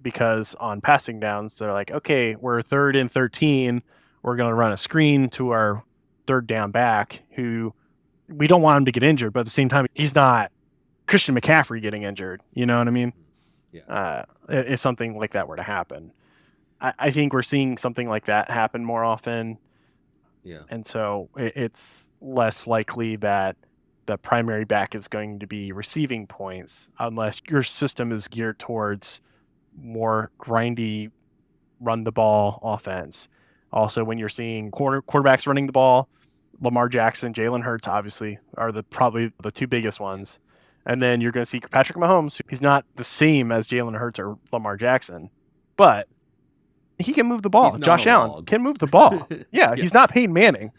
Because on passing downs, they're like, okay, we're 3rd and 13. We're going to run a screen to our 3rd down back who we don't want him to get injured. But at the same time, he's not Christian McCaffrey getting injured. You know what I mean?
Yeah.
If something like that were to happen. I think we're seeing something like that happen more often.
Yeah.
And so it's less likely that the primary back is going to be receiving points unless your system is geared towards more grindy run the ball offense. Also, when you're seeing quarterbacks running the ball, Lamar Jackson, Jalen Hurts obviously are probably the 2 biggest ones. And then you're going to see Patrick Mahomes. He's not the same as Jalen Hurts or Lamar Jackson, but he can move the ball. Josh Allen can move the ball. Yeah, yes. He's not Peyton Manning.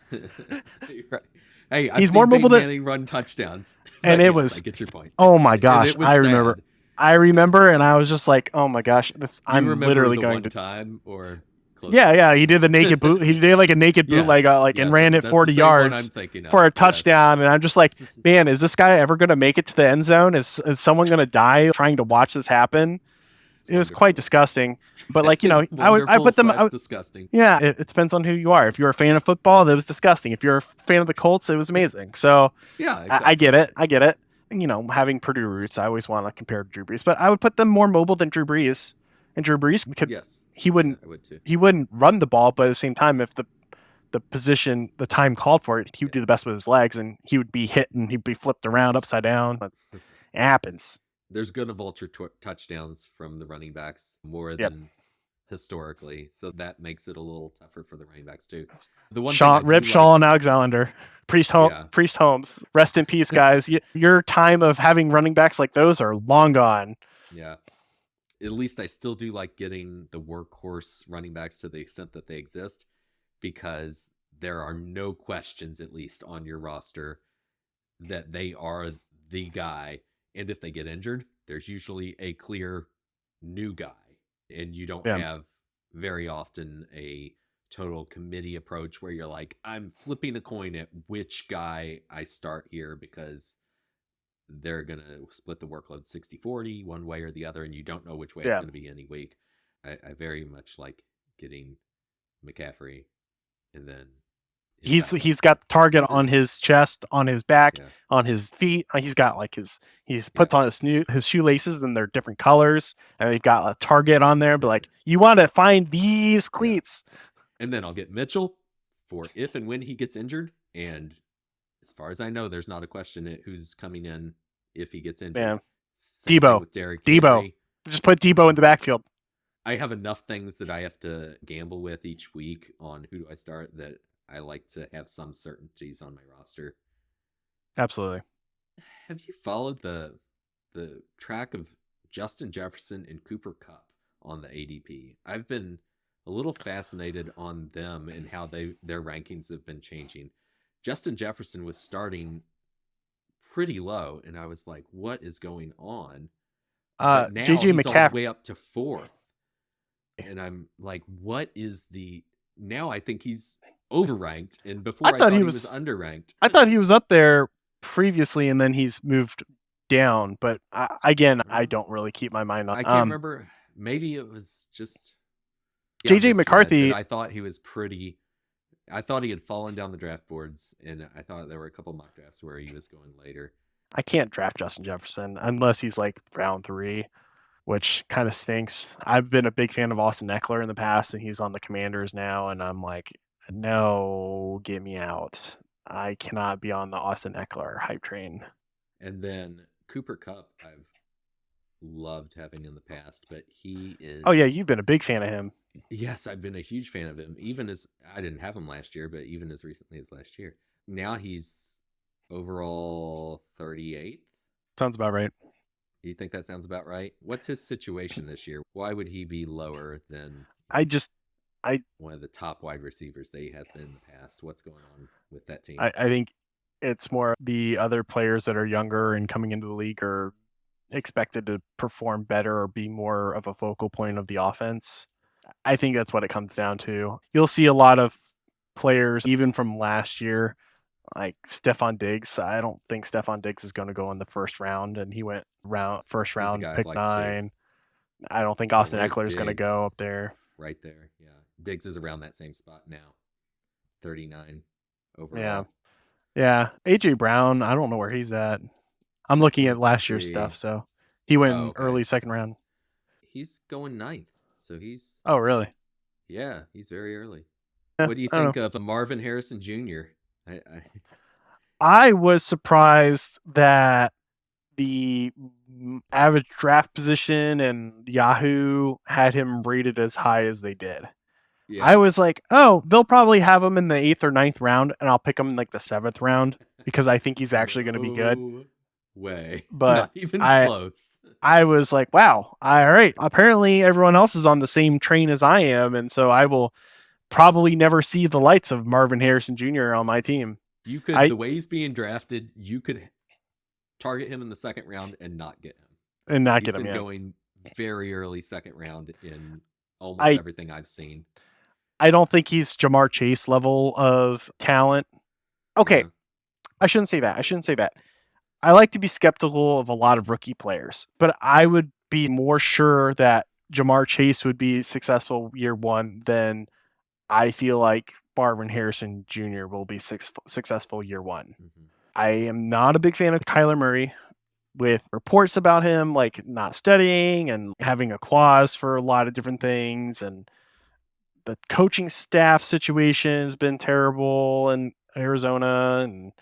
Right. Hey,
he's more mobile than
Manning run touchdowns.
And it was.
I get your point.
Oh my gosh, I remember. I remember, and I was just like, "Oh my gosh, I'm literally going to
time or." Close
yeah. He did the naked boot. He did like a naked bootleg, and ran it 40 yards for a touchdown. And I'm just like, man, is this guy ever going to make it to the end zone? Is someone going to die trying to watch this happen? It was quite disgusting. But like, I put them.
Disgusting.
Yeah, it depends on who you are. If you're a fan of football, that was disgusting. If you're a fan of the Colts, it was amazing. So
yeah, exactly.
I get it. Having Purdue roots, I always want to compare to Drew Brees, but I would put them more mobile than Drew Brees. And Drew Brees he wouldn't run the ball, but at the same time, if the position, the time called for it, he would do the best with his legs, and he would be hit and he'd be flipped around upside down. But it happens.
There's going to vulture touchdowns from the running backs more than historically, so that makes it a little tougher for the running backs too. The one
Shaw and Alexander, Priest Holmes, rest in peace, guys. Your time of having running backs like those are long gone.
Yeah, At least I still do like getting the workhorse running backs to the extent that they exist, because there are no questions, at least on your roster, that they are the guy. And if they get injured, there's usually a clear new guy. And you don't
Yeah.
have very often a total committee approach where you're like, I'm flipping a coin at which guy I start here, because they're going to split the workload 60-40 one way or the other, and you don't know which way it's
Yeah.
going to be any week. I very much like getting McCaffrey, and then
He's got the target on his chest, on his back, on his feet. He's got like he's puts on his shoelaces, and they're different colors, and they've got a target on there. But like, you want to find these cleats.
And then I'll get Mitchell for if and when he gets injured. And as far as I know, there's not a question at who's coming in if he gets injured.
Man,
Same
Debo,
thing with Derrick Henry.
just put Debo in the backfield.
I have enough things that I have to gamble with each week on who do I start that I like to have some certainties on my roster.
Absolutely.
Have you followed the track of Justin Jefferson and Cooper Kupp on the ADP? I've been a little fascinated on them and how their rankings have been changing. Justin Jefferson was starting pretty low, and I was like, what is going on? But now
JJ
he's
McCaffrey
all the way up to 4th. And I'm like, what is the... Now I think he's overranked, and before I thought he was underranked.
I thought he was up there previously, and then he's moved down. But I don't really keep my mind on.
I can't remember. Maybe it was just
JJ McCarthy.
I thought he was pretty. I thought he had fallen down the draft boards, and I thought there were a couple mock drafts where he was going later.
I can't draft Justin Jefferson unless he's like round 3, which kind of stinks. I've been a big fan of Austin Eckler in the past, and he's on the Commanders now, and I'm like, no, get me out. I cannot be on the Austin Eckler hype train.
And then Cooper Kupp, I've loved having in the past, but he is...
Oh, yeah, you've been a big fan of him.
Yes, I've been a huge fan of him. Even as... I didn't have him last year, but even as recently as last year. Now he's overall 38th.
Sounds about right.
You think that sounds about right? What's his situation this year? Why would he be lower than one of the top wide receivers that he has been in the past? What's going on with that team?
I think it's more the other players that are younger and coming into the league are expected to perform better or be more of a focal point of the offense. I think that's what it comes down to. You'll see a lot of players, even from last year, like Stephon Diggs. I don't think Stephon Diggs is going to go in the first round, and he went first round, pick like 9. 2. I don't think Austin Eckler is going to go up there.
Right there, yeah. Diggs is around that same spot now, 39 overall.
Yeah. AJ Brown, I don't know where he's at. I'm looking at last year's stuff, so he went early second round.
He's going 9th, so he's...
Oh, really?
Yeah, he's very early. What do you think of Marvin Harrison Jr.?
I was surprised that the average draft position and Yahoo had him rated as high as they did. Yeah. I was like, oh, they'll probably have him in the 8th or 9th round, and I'll pick him in like the 7th round because I think he's actually going to be good.
Way.
But
not even close.
I was like, wow, all right. Apparently everyone else is on the same train as I am, and so I will probably never see the lights of Marvin Harrison Jr. on my team.
You could, the way he's being drafted, you could target him in the 2nd round and not get him.
He's been
going very early 2nd round in almost everything I've seen.
I don't think he's Jamar Chase level of talent. Okay, I shouldn't say that. I like to be skeptical of a lot of rookie players, but I would be more sure that Jamar Chase would be successful year 1 than I feel like Marvin Harrison Jr. will be successful year 1. Mm-hmm. I am not a big fan of Kyler Murray, with reports about him like not studying and having a clause for a lot of different things, and the coaching staff situation has been terrible in Arizona, and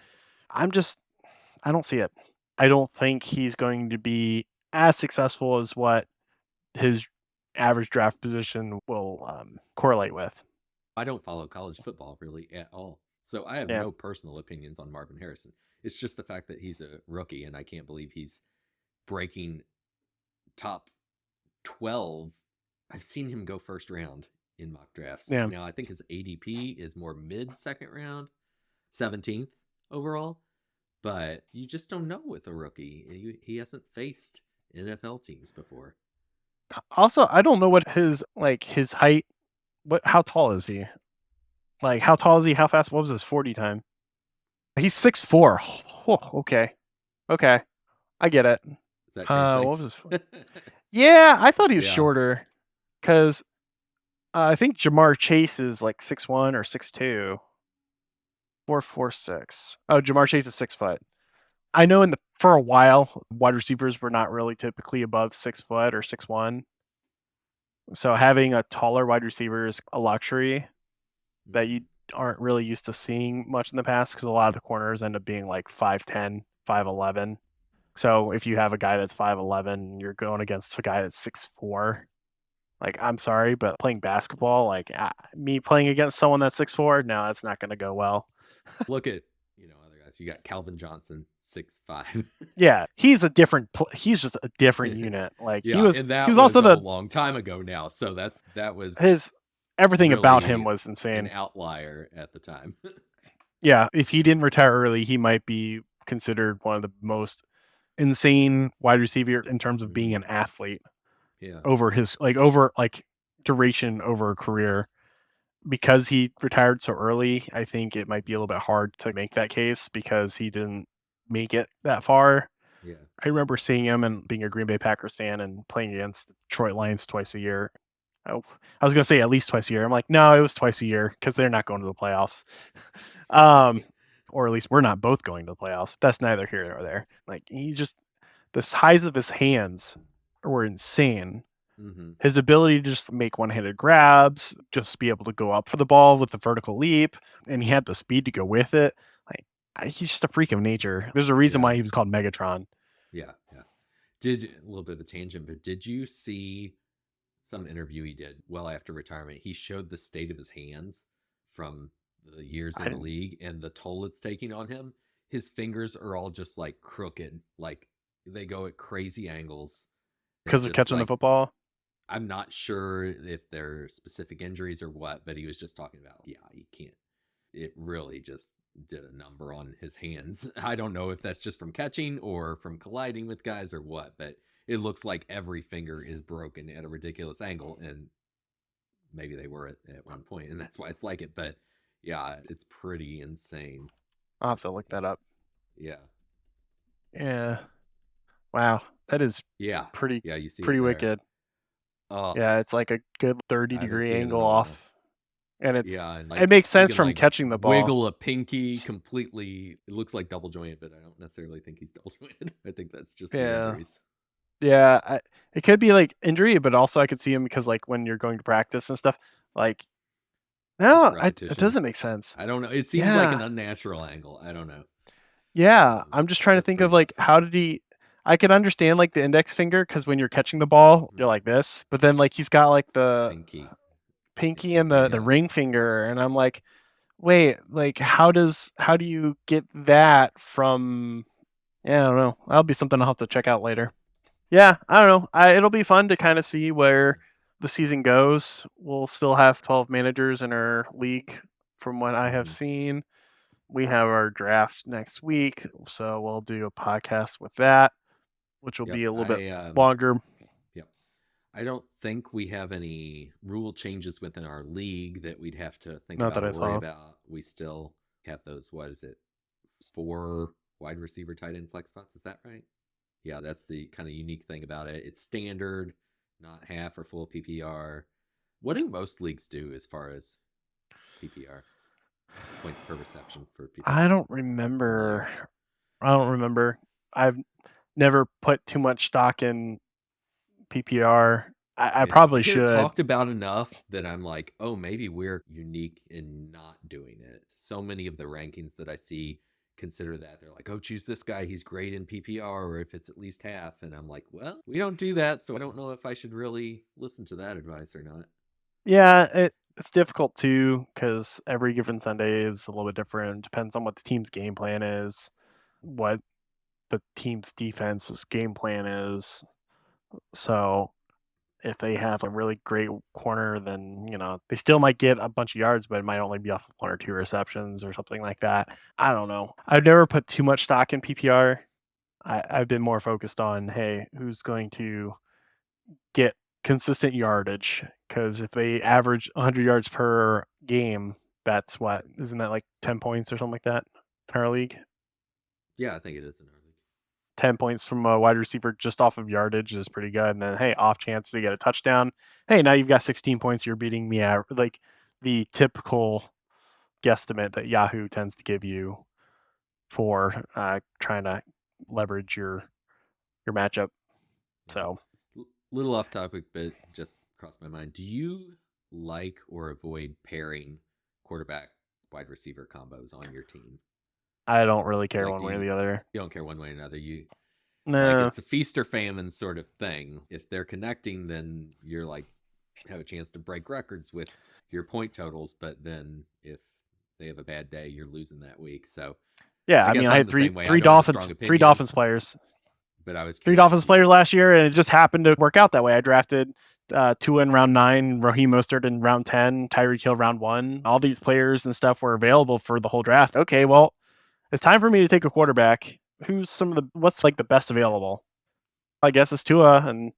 I don't see it. I don't think he's going to be as successful as what his average draft position will correlate with.
I don't follow college football really at all, so I have no personal opinions on Marvin Harrison. It's just the fact that he's a rookie, and I can't believe he's breaking top 12, I've seen him go first round in mock drafts.
Yeah.
Now, I think his ADP is more mid second round, 17th overall, but you just don't know with a rookie. He hasn't faced NFL teams before.
Also, I don't know what his height. How tall is he? Like, how tall is he? How fast? What was his 40 time? He's 6'4". Oh, okay. I get it.
Does that change things?
What was his? Yeah, I thought he was
Yeah.
shorter because I think Jamar Chase is like 6'1" or 6'2". 4'6". Oh, Jamar Chase is 6 foot. I know for a while, wide receivers were not really typically above 6 foot or 6'1". So having a taller wide receiver is a luxury that you aren't really used to seeing much in the past because a lot of the corners end up being like 5'10", 5'11". So if you have a guy that's 5'11", you're going against a guy that's 6'4". Like, I'm sorry, but playing basketball, like me playing against someone that's 6'4", no, that's not going to go well.
Look at other guys. You got Calvin Johnson, 6'5".
Yeah, he's just a different unit. Like
Yeah,
he was also
a long time ago now. So that was
everything
really
about him was
an
insane.
outlier at the time.
Yeah, if he didn't retire early, he might be considered one of the most insane wide receiver in terms of being an athlete.
Yeah.
Over his duration over a career. Because he retired so early, I think it might be a little bit hard to make that case because he didn't make it that far.
Yeah.
I remember seeing him and being a Green Bay Packers fan and playing against the Detroit Lions twice a year. I was going to say at least twice a year. I'm like, no, it was twice a year because they're not going to the playoffs. Or at least we're not both going to the playoffs. That's neither here nor there. Like, the size of his hands were insane.
Mm-hmm.
His ability to just make one-handed grabs, just be able to go up for the ball with the vertical leap, and he had the speed to go with it. Like, he's just a freak of nature. There's a reason why he was called Megatron.
Yeah. A little bit of a tangent, but did you see some interview he did well after retirement? He showed the state of his hands from the years in the league and the toll it's taking on him. His fingers are all just like crooked, like they go at crazy angles
because of catching the football.
I'm not sure if they're specific injuries or what, but he was just talking about, he can't. It really just did a number on his hands. I don't know if that's just from catching or from colliding with guys or what, but it looks like every finger is broken at a ridiculous angle, and maybe they were at one point, and that's why it's like it. But yeah, it's pretty insane.
I'll have to look that up.
Yeah.
Yeah. Wow. That is pretty
you see
pretty wicked. Yeah, it's like a good 30-degree angle off. And it makes sense from catching the ball.
Wiggle a pinky completely. It looks like double jointed, but I don't necessarily think he's double jointed. I think that's just the injuries.
Yeah, it could be like injury, but also I could see him because like when you're going to practice and stuff, like it doesn't make sense.
I don't know. It seems like an unnatural angle. I don't know.
Yeah, I'm just trying to think of like how did he. I could understand like the index finger because when you're catching the ball, you're like this, but then like he's got like the pinky and the ring finger, and I'm like, wait, like how do you get that from? Yeah, I don't know. That'll be something I'll have to check out later. Yeah, I don't know. It'll be fun to kind of see where the season goes. We'll still have 12 managers in our league, from what I have seen. We have our draft next week, so we'll do a podcast with that, which will be a little bit longer.
Yep. I don't think we have any rule changes within our league that we'd have to think about or worry about. We still have those, 4 wide receiver tight end flex spots. Is that right? Yeah, that's the kind of unique thing about it. It's standard, not half or full PPR. What do most leagues do as far as PPR? Points per reception for people.
I don't remember. I've never put too much stock in PPR. I probably should.
Talked about enough that I'm like, oh, maybe we're unique in not doing it. So many of the rankings that I see consider that. They're like, oh, choose this guy. He's great in PPR, or if it's at least half. And I'm like, well, we don't do that. So I don't know if I should really listen to that advice or not.
Yeah, it's difficult too because every given Sunday is a little bit different. Depends on what the team's game plan is, what the team's defense's game plan is. So if they have a really great corner, then, they still might get a bunch of yards, but it might only be off of 1 or 2 receptions or something like that. I don't know. I've never put too much stock in PPR. I've been more focused on, hey, who's going to get consistent yardage? Because if they average 100 yards per game, that's isn't that like 10 points or something like that in our league?
Yeah, I think it is in our league.
10 points from a wide receiver just off of yardage is pretty good. And then, hey, off chance to get a touchdown. Hey, now you've got 16 points. You're beating me out. Like the typical guesstimate that Yahoo tends to give you for trying to leverage your matchup. So,
little off topic, but just crossed my mind. Do you like or avoid pairing quarterback wide receiver combos on your team?
I don't really care one way or the other.
You don't care one way or another.
No.
Like it's a feast or famine sort of thing. If they're connecting, then you're like have a chance to break records with your point totals. But then if they have a bad day, you're losing that week. So
yeah, I mean, I had three Dolphins players.
But I was
3 Dolphins players last year, and it just happened to work out that way. I drafted Tua in round 9, Raheem Mostert in round 10, Tyreek Hill round 1. All these players and stuff were available for the whole draft. Okay, well, it's time for me to take a quarterback. What's like the best available? I guess it's Tua, and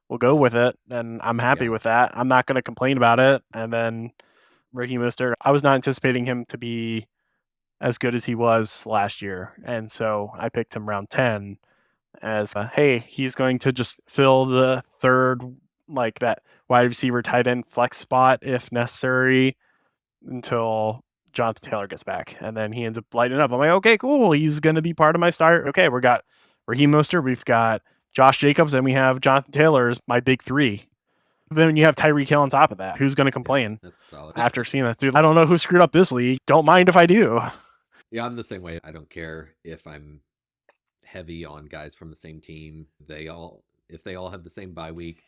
we'll go with it. And I'm happy with that. I'm not going to complain about it. And then Raheem Mostert, I was not anticipating him to be as good as he was last year. And so I picked him round 10 as, hey, he's going to just fill the third, like that wide receiver tight end flex spot if necessary until Jonathan Taylor gets back. And then he ends up lighting up. I'm like, okay, cool. He's going to be part of my start. Okay, we got Raheem Mostert, we've got Josh Jacobs, and we have Jonathan Taylor as my big 3. Then you have Tyreek Hill on top of that. Who's going to complain?
Yeah, that's solid.
After seeing that, dude, I don't know who screwed up this league. Don't mind if I do.
Yeah, I'm the same way. I don't care if I'm heavy on guys from the same team. If they all have the same bye week.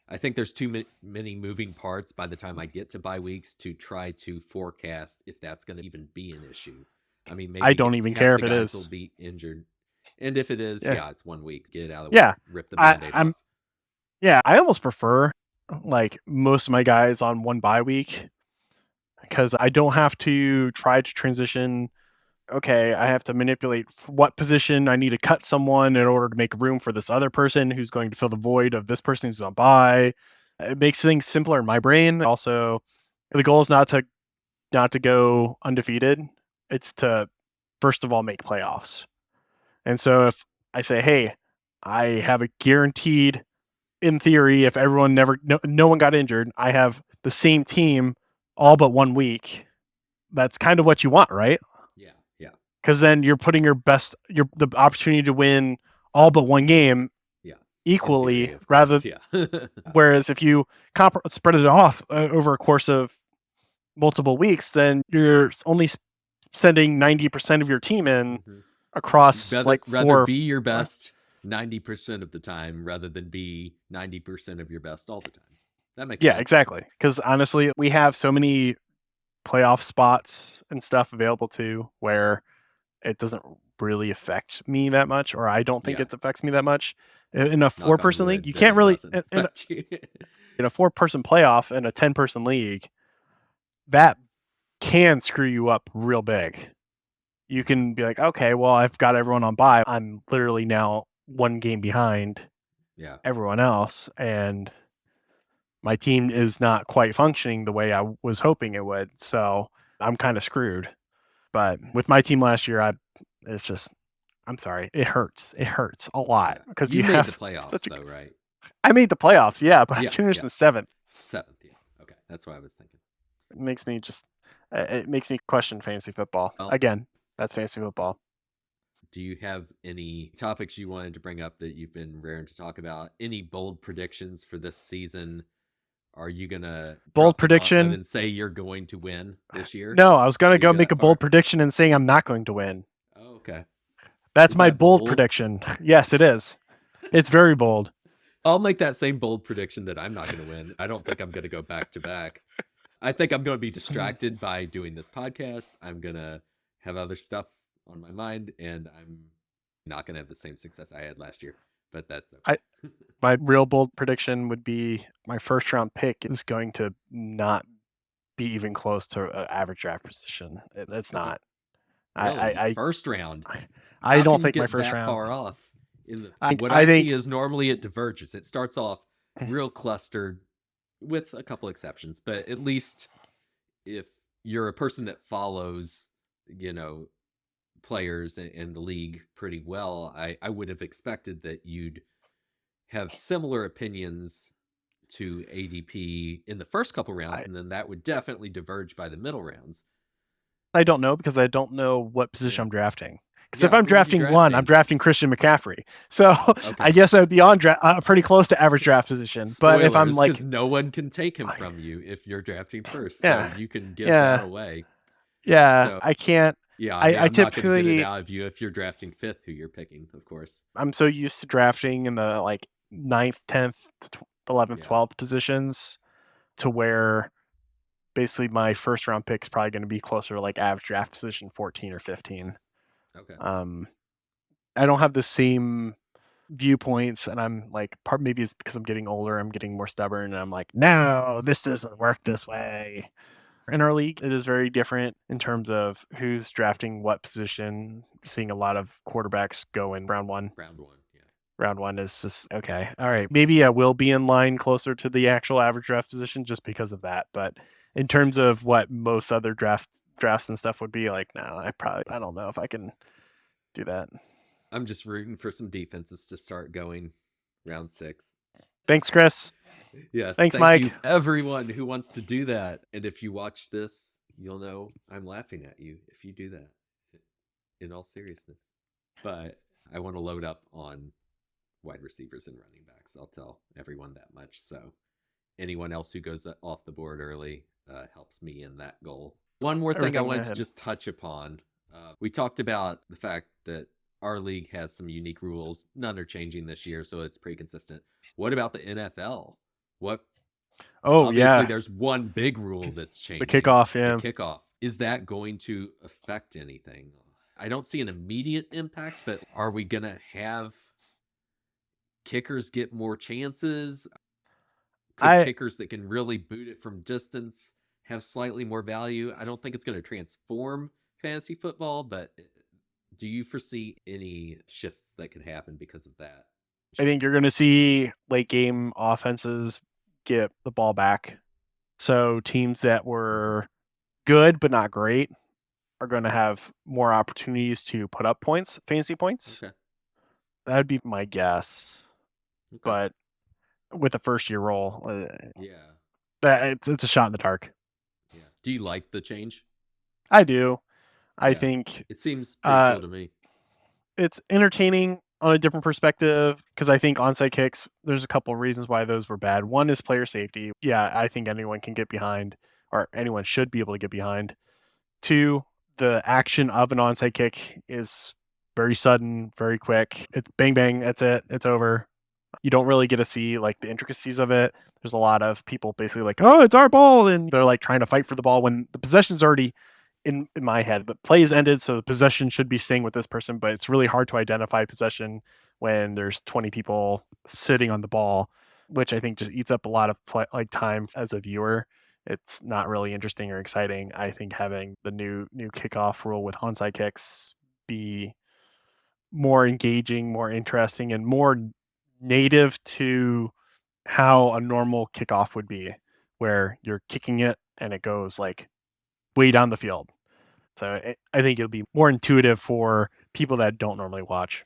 I think there's too many moving parts by the time I get to bye weeks to try to forecast if that's going to even be an issue. I mean, maybe
I don't even care if it is.
Will be injured, and if it is, it's 1 week. Get it out of the way. Rip the Band-Aid off.
Yeah, I almost prefer like most of my guys on 1 bye week because I don't have to try to transition. Okay, I have to manipulate what position I need to cut someone in order to make room for this other person who's going to fill the void of this person who's on bye. It makes things simpler in my brain. Also, the goal is not to go undefeated. It's to, first of all, make playoffs. And so if I say, hey, I have a guaranteed, in theory, if everyone no one got injured, I have the same team all but 1 week. That's kind of what you want, right?
Yeah.
Because then you're putting the opportunity to win all but 1 game equally,
theory,
rather whereas if you spread it off over a course of multiple weeks, then you're only sending 90% of your team in across
rather be your best 90% of the time rather than be 90% of your best all the time. That makes sense.
Yeah, exactly. Because honestly, we have so many playoff spots and stuff available too where it doesn't really affect me that much, or I don't think it affects me that much. In a 4-person league, you can't really in a 4-person playoff in a 10-person league, that can screw you up real big. You can be like, okay, well, I've got everyone on bye. I'm literally now 1 game behind everyone else, and my team is not quite functioning the way I was hoping it would. So I'm kind of screwed. But with my team last year, I'm sorry, it hurts. It hurts a lot because
you made the playoffs, though, right?
I made the playoffs, but I finished in 7th.
7th, yeah. Okay, that's what I was thinking.
It makes me question fantasy football. Again, that's fantasy football.
Do you have any topics you wanted to bring up that you've been raring to talk about? Any bold predictions for this season? Are you gonna
bold prediction
and say you're going to win this year?
No, I was gonna go make a bold prediction and saying I'm not going to win.
Oh, okay.
That's my bold prediction. Yes, it is. It's very bold.
I'll make that same bold prediction that I'm not going to win. I don't think I'm going to go back to back. I think I'm going to be distracted by doing this podcast. I'm going to have other stuff on my mind, and I'm not going to have the same success I had last year. but that's okay.
My real bold prediction would be my first round pick is going to not be even close to an average draft position. It's not.
Really? First round?
I
How
don't
can you
think my
get
first
that
round.
far off? What
I
I
think
see is normally it diverges. It starts off real clustered with a couple exceptions, but at least if you're a person that follows, players in the league pretty well, I would have expected that you'd have similar opinions to ADP in the first couple rounds, and then that would definitely diverge by the middle rounds.
I don't know because I don't know what position I'm drafting. Because if
Yeah,
I'm
who are you
drafting one, I'm
drafting?
drafting Christian McCaffrey. So
Okay.
I guess I would be on pretty close to average draft position. But if I'm
because no one can take him from you if you're drafting first,
Yeah.
so you can give
Yeah.
that away.
Yeah,
So,
I can't.
yeah,
I
I'm not going to get it
typically
out of you if you're drafting fifth, who you're picking, of course.
I'm so used to drafting in the like 9th, 10th, 11th,
Yeah.
12th positions to where basically my first round pick is probably going to be closer to like average draft position 14 or 15.
Okay.
I don't have the same viewpoints, and I'm like, maybe it's because I'm getting older, I'm getting more stubborn, and I'm like, no, this doesn't work this way. In our league, it is very different in terms of who's drafting what position. Seeing a lot of quarterbacks go in round one.
Yeah.
Round one is just okay. All right, maybe I will be in line closer to the actual average draft position just because of that. But in terms of what most other drafts and stuff would be like, no, I don't know if I can do that.
I'm just rooting for some defenses to start going round 6.
Thanks, Chris.
Yes.
Thanks,
thank
Mike.
you, everyone who wants to do that. And if you watch this, you'll know I'm laughing at you if you do that, in all seriousness. But I want to load up on wide receivers and running backs. I'll tell everyone that much. So anyone else who goes off the board early helps me in that goal. One more thing I wanted to just touch upon. We talked about the fact that our league has some unique rules. None are changing this year, so it's pretty consistent. What about the NFL? Obviously, there's one big rule that's changing.
The kickoff, yeah.
The kickoff. Is that going to affect anything? I don't see an immediate impact, but are we going to have kickers get more chances? Could kickers that can really boot it from distance have slightly more value? I don't think it's going to transform fantasy football, but do you foresee any shifts that could happen because of that?
I think you're going to see late game offenses get the ball back. So teams that were good but not great are going to have more opportunities to put up points, fantasy points.
Okay.
That'd be my guess. Okay. But with a first year role, it's a shot in the dark.
Yeah. Do you like the change?
I do. I think
it seems pretty cool to me.
It's entertaining on a different perspective because I think onside kicks, there's a couple of reasons why those were bad. One is player safety. Yeah, I think anyone can get behind, or anyone should be able to get behind. 2, the action of an onside kick is very sudden, very quick. It's bang, bang, that's it. It's over. You don't really get to see like the intricacies of it. There's a lot of people basically like, oh, it's our ball. And they're like trying to fight for the ball when the possession's already in my head. The play is ended, so the possession should be staying with this person, but it's really hard to identify possession when there's 20 people sitting on the ball, which I think just eats up a lot of time as a viewer. It's not really interesting or exciting. I think having the new kickoff rule with onside kicks be more engaging, more interesting, and more native to how a normal kickoff would be, where you're kicking it and it goes like way down the field. So I think it'll be more intuitive for people that don't normally watch.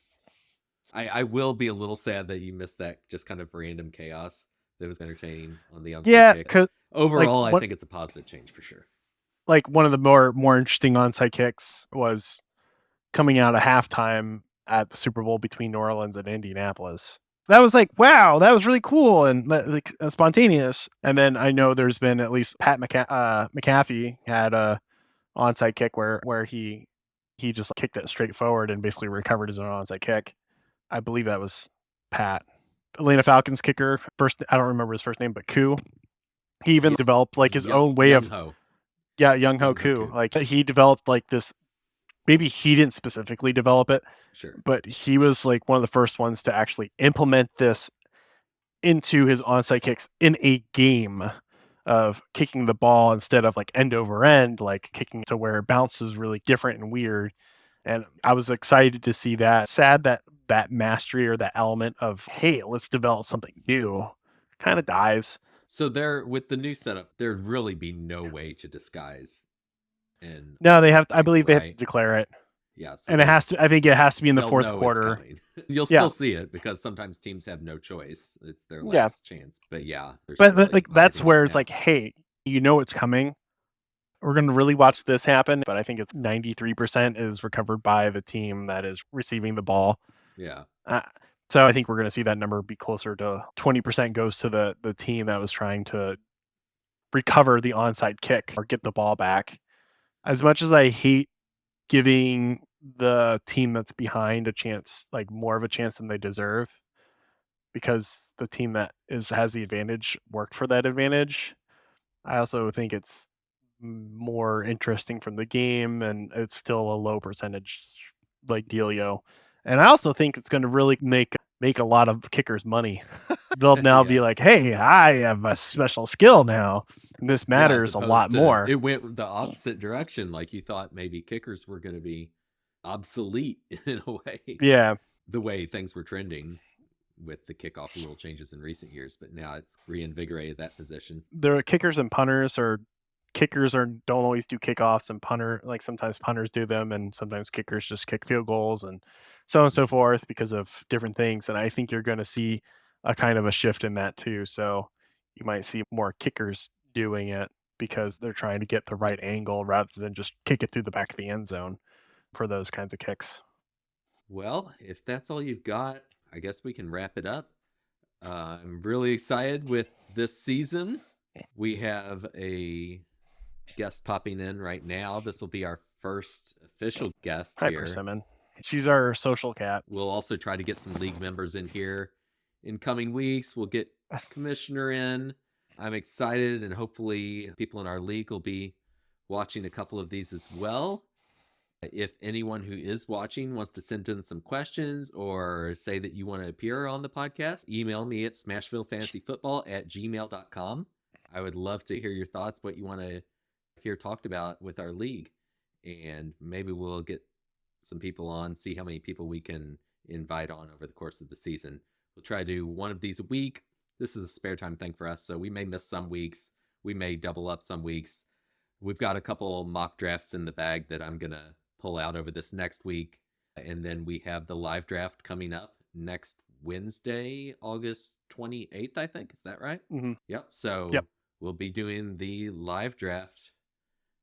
I will be a little sad that you missed that just kind of random chaos that was entertaining on the onside kick.
Yeah, because
overall, I think it's a positive change for sure.
Like one of the more interesting onside kicks was coming out of halftime at the Super Bowl between New Orleans and Indianapolis. That was like, wow, that was really cool and like spontaneous. And then I know there's been at least Pat McAfee had a onside kick where he just kicked it straight forward and basically recovered his own onside kick. I believe that was Pat. Atlanta Falcons kicker, I don't remember his first name, but Koo. He even developed like his own way of Young Ho Koo. Like he developed like this maybe he didn't specifically develop it,
Sure.
but he was like one of the first ones to actually implement this into his onside kicks in a game of kicking the ball instead of like end over end, like kicking to where it bounces really different and weird. And I was excited to see that. Sad that that mastery or that element of, hey, let's develop something new kind of dies.
So there, with the new setup, there'd really be no way to disguise. And
No, they have, I believe they have to
right?
declare it.
Yeah. So
And it has to, I think it has to be in the
they'll
fourth
know
quarter.
it's coming. You'll
Yeah.
still see it because sometimes teams have no choice. It's their
Yeah.
last chance. But yeah, there's
But
really
like
not
that's
gonna be
where it's
now.
like, hey, you know it's coming. We're going to really watch this happen. But I think it's 93% is recovered by the team that is receiving the ball.
Yeah.
So I think we're going to see that number be closer to 20% goes to the team that was trying to recover the onside kick or get the ball back. As much as I hate giving the team that's behind a chance, like more of a chance than they deserve, because the team that has the advantage worked for that advantage, I also think it's more interesting from the game, and it's still a low percentage like dealio. And I also think it's going to really make a lot of kickers money. They'll now
Yeah.
be like, hey, I have a special skill now, and this
Yeah, as
matters a lot
opposed to-
more.
It went the opposite direction. Like you thought maybe kickers were going to be obsolete in a way.
Yeah.
The way things were trending with the kickoff rule changes in recent years, but now it's reinvigorated that position.
The kickers and punters don't always do kickoffs, and like sometimes punters do them, and sometimes kickers just kick field goals and so on and so forth because of different things. And I think you're going to see a kind of a shift in that too. So you might see more kickers doing it because they're trying to get the right angle rather than just kick it through the back of the end zone for those kinds of kicks.
Well, if that's all you've got, I guess we can wrap it up. I'm really excited with this season. We have a guest popping in right now. This will be our first official guest
Hi,
here.
Persimmon. She's our social cat.
We'll also try to get some league members in here in coming weeks. We'll get Commissioner in. I'm excited, and hopefully people in our league will be watching a couple of these as well. If anyone who is watching wants to send in some questions or say that you want to appear on the podcast, email me at smashvillefantasyfootball@gmail.com. I would love to hear your thoughts, what you want to hear talked about with our league. And maybe we'll get some people on, see how many people we can invite on over the course of the season. We'll try to do one of these a week. This is a spare time thing for us, so we may miss some weeks. We may double up some weeks. We've got a couple mock drafts in the bag that I'm going to pull out over this next week. And then we have the live draft coming up next Wednesday, August 28th, I think. Is that right?
Mm-hmm.
Yep. So
Yep.
We'll be doing the live draft,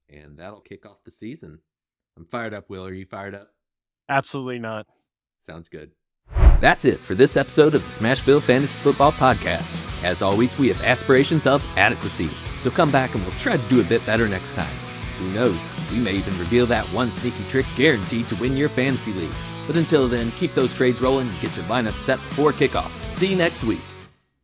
and that'll kick off the season. I'm fired up, Will. Are you fired up?
Absolutely not.
Sounds good. That's it for this episode of the Smashville Fantasy Football Podcast. As always, we have aspirations of adequacy, so come back and we'll try to do a bit better next time. Who knows, we may even reveal that one sneaky trick guaranteed to win your fantasy league. But until then, keep those trades rolling and get your lineup set before kickoff. See you next week.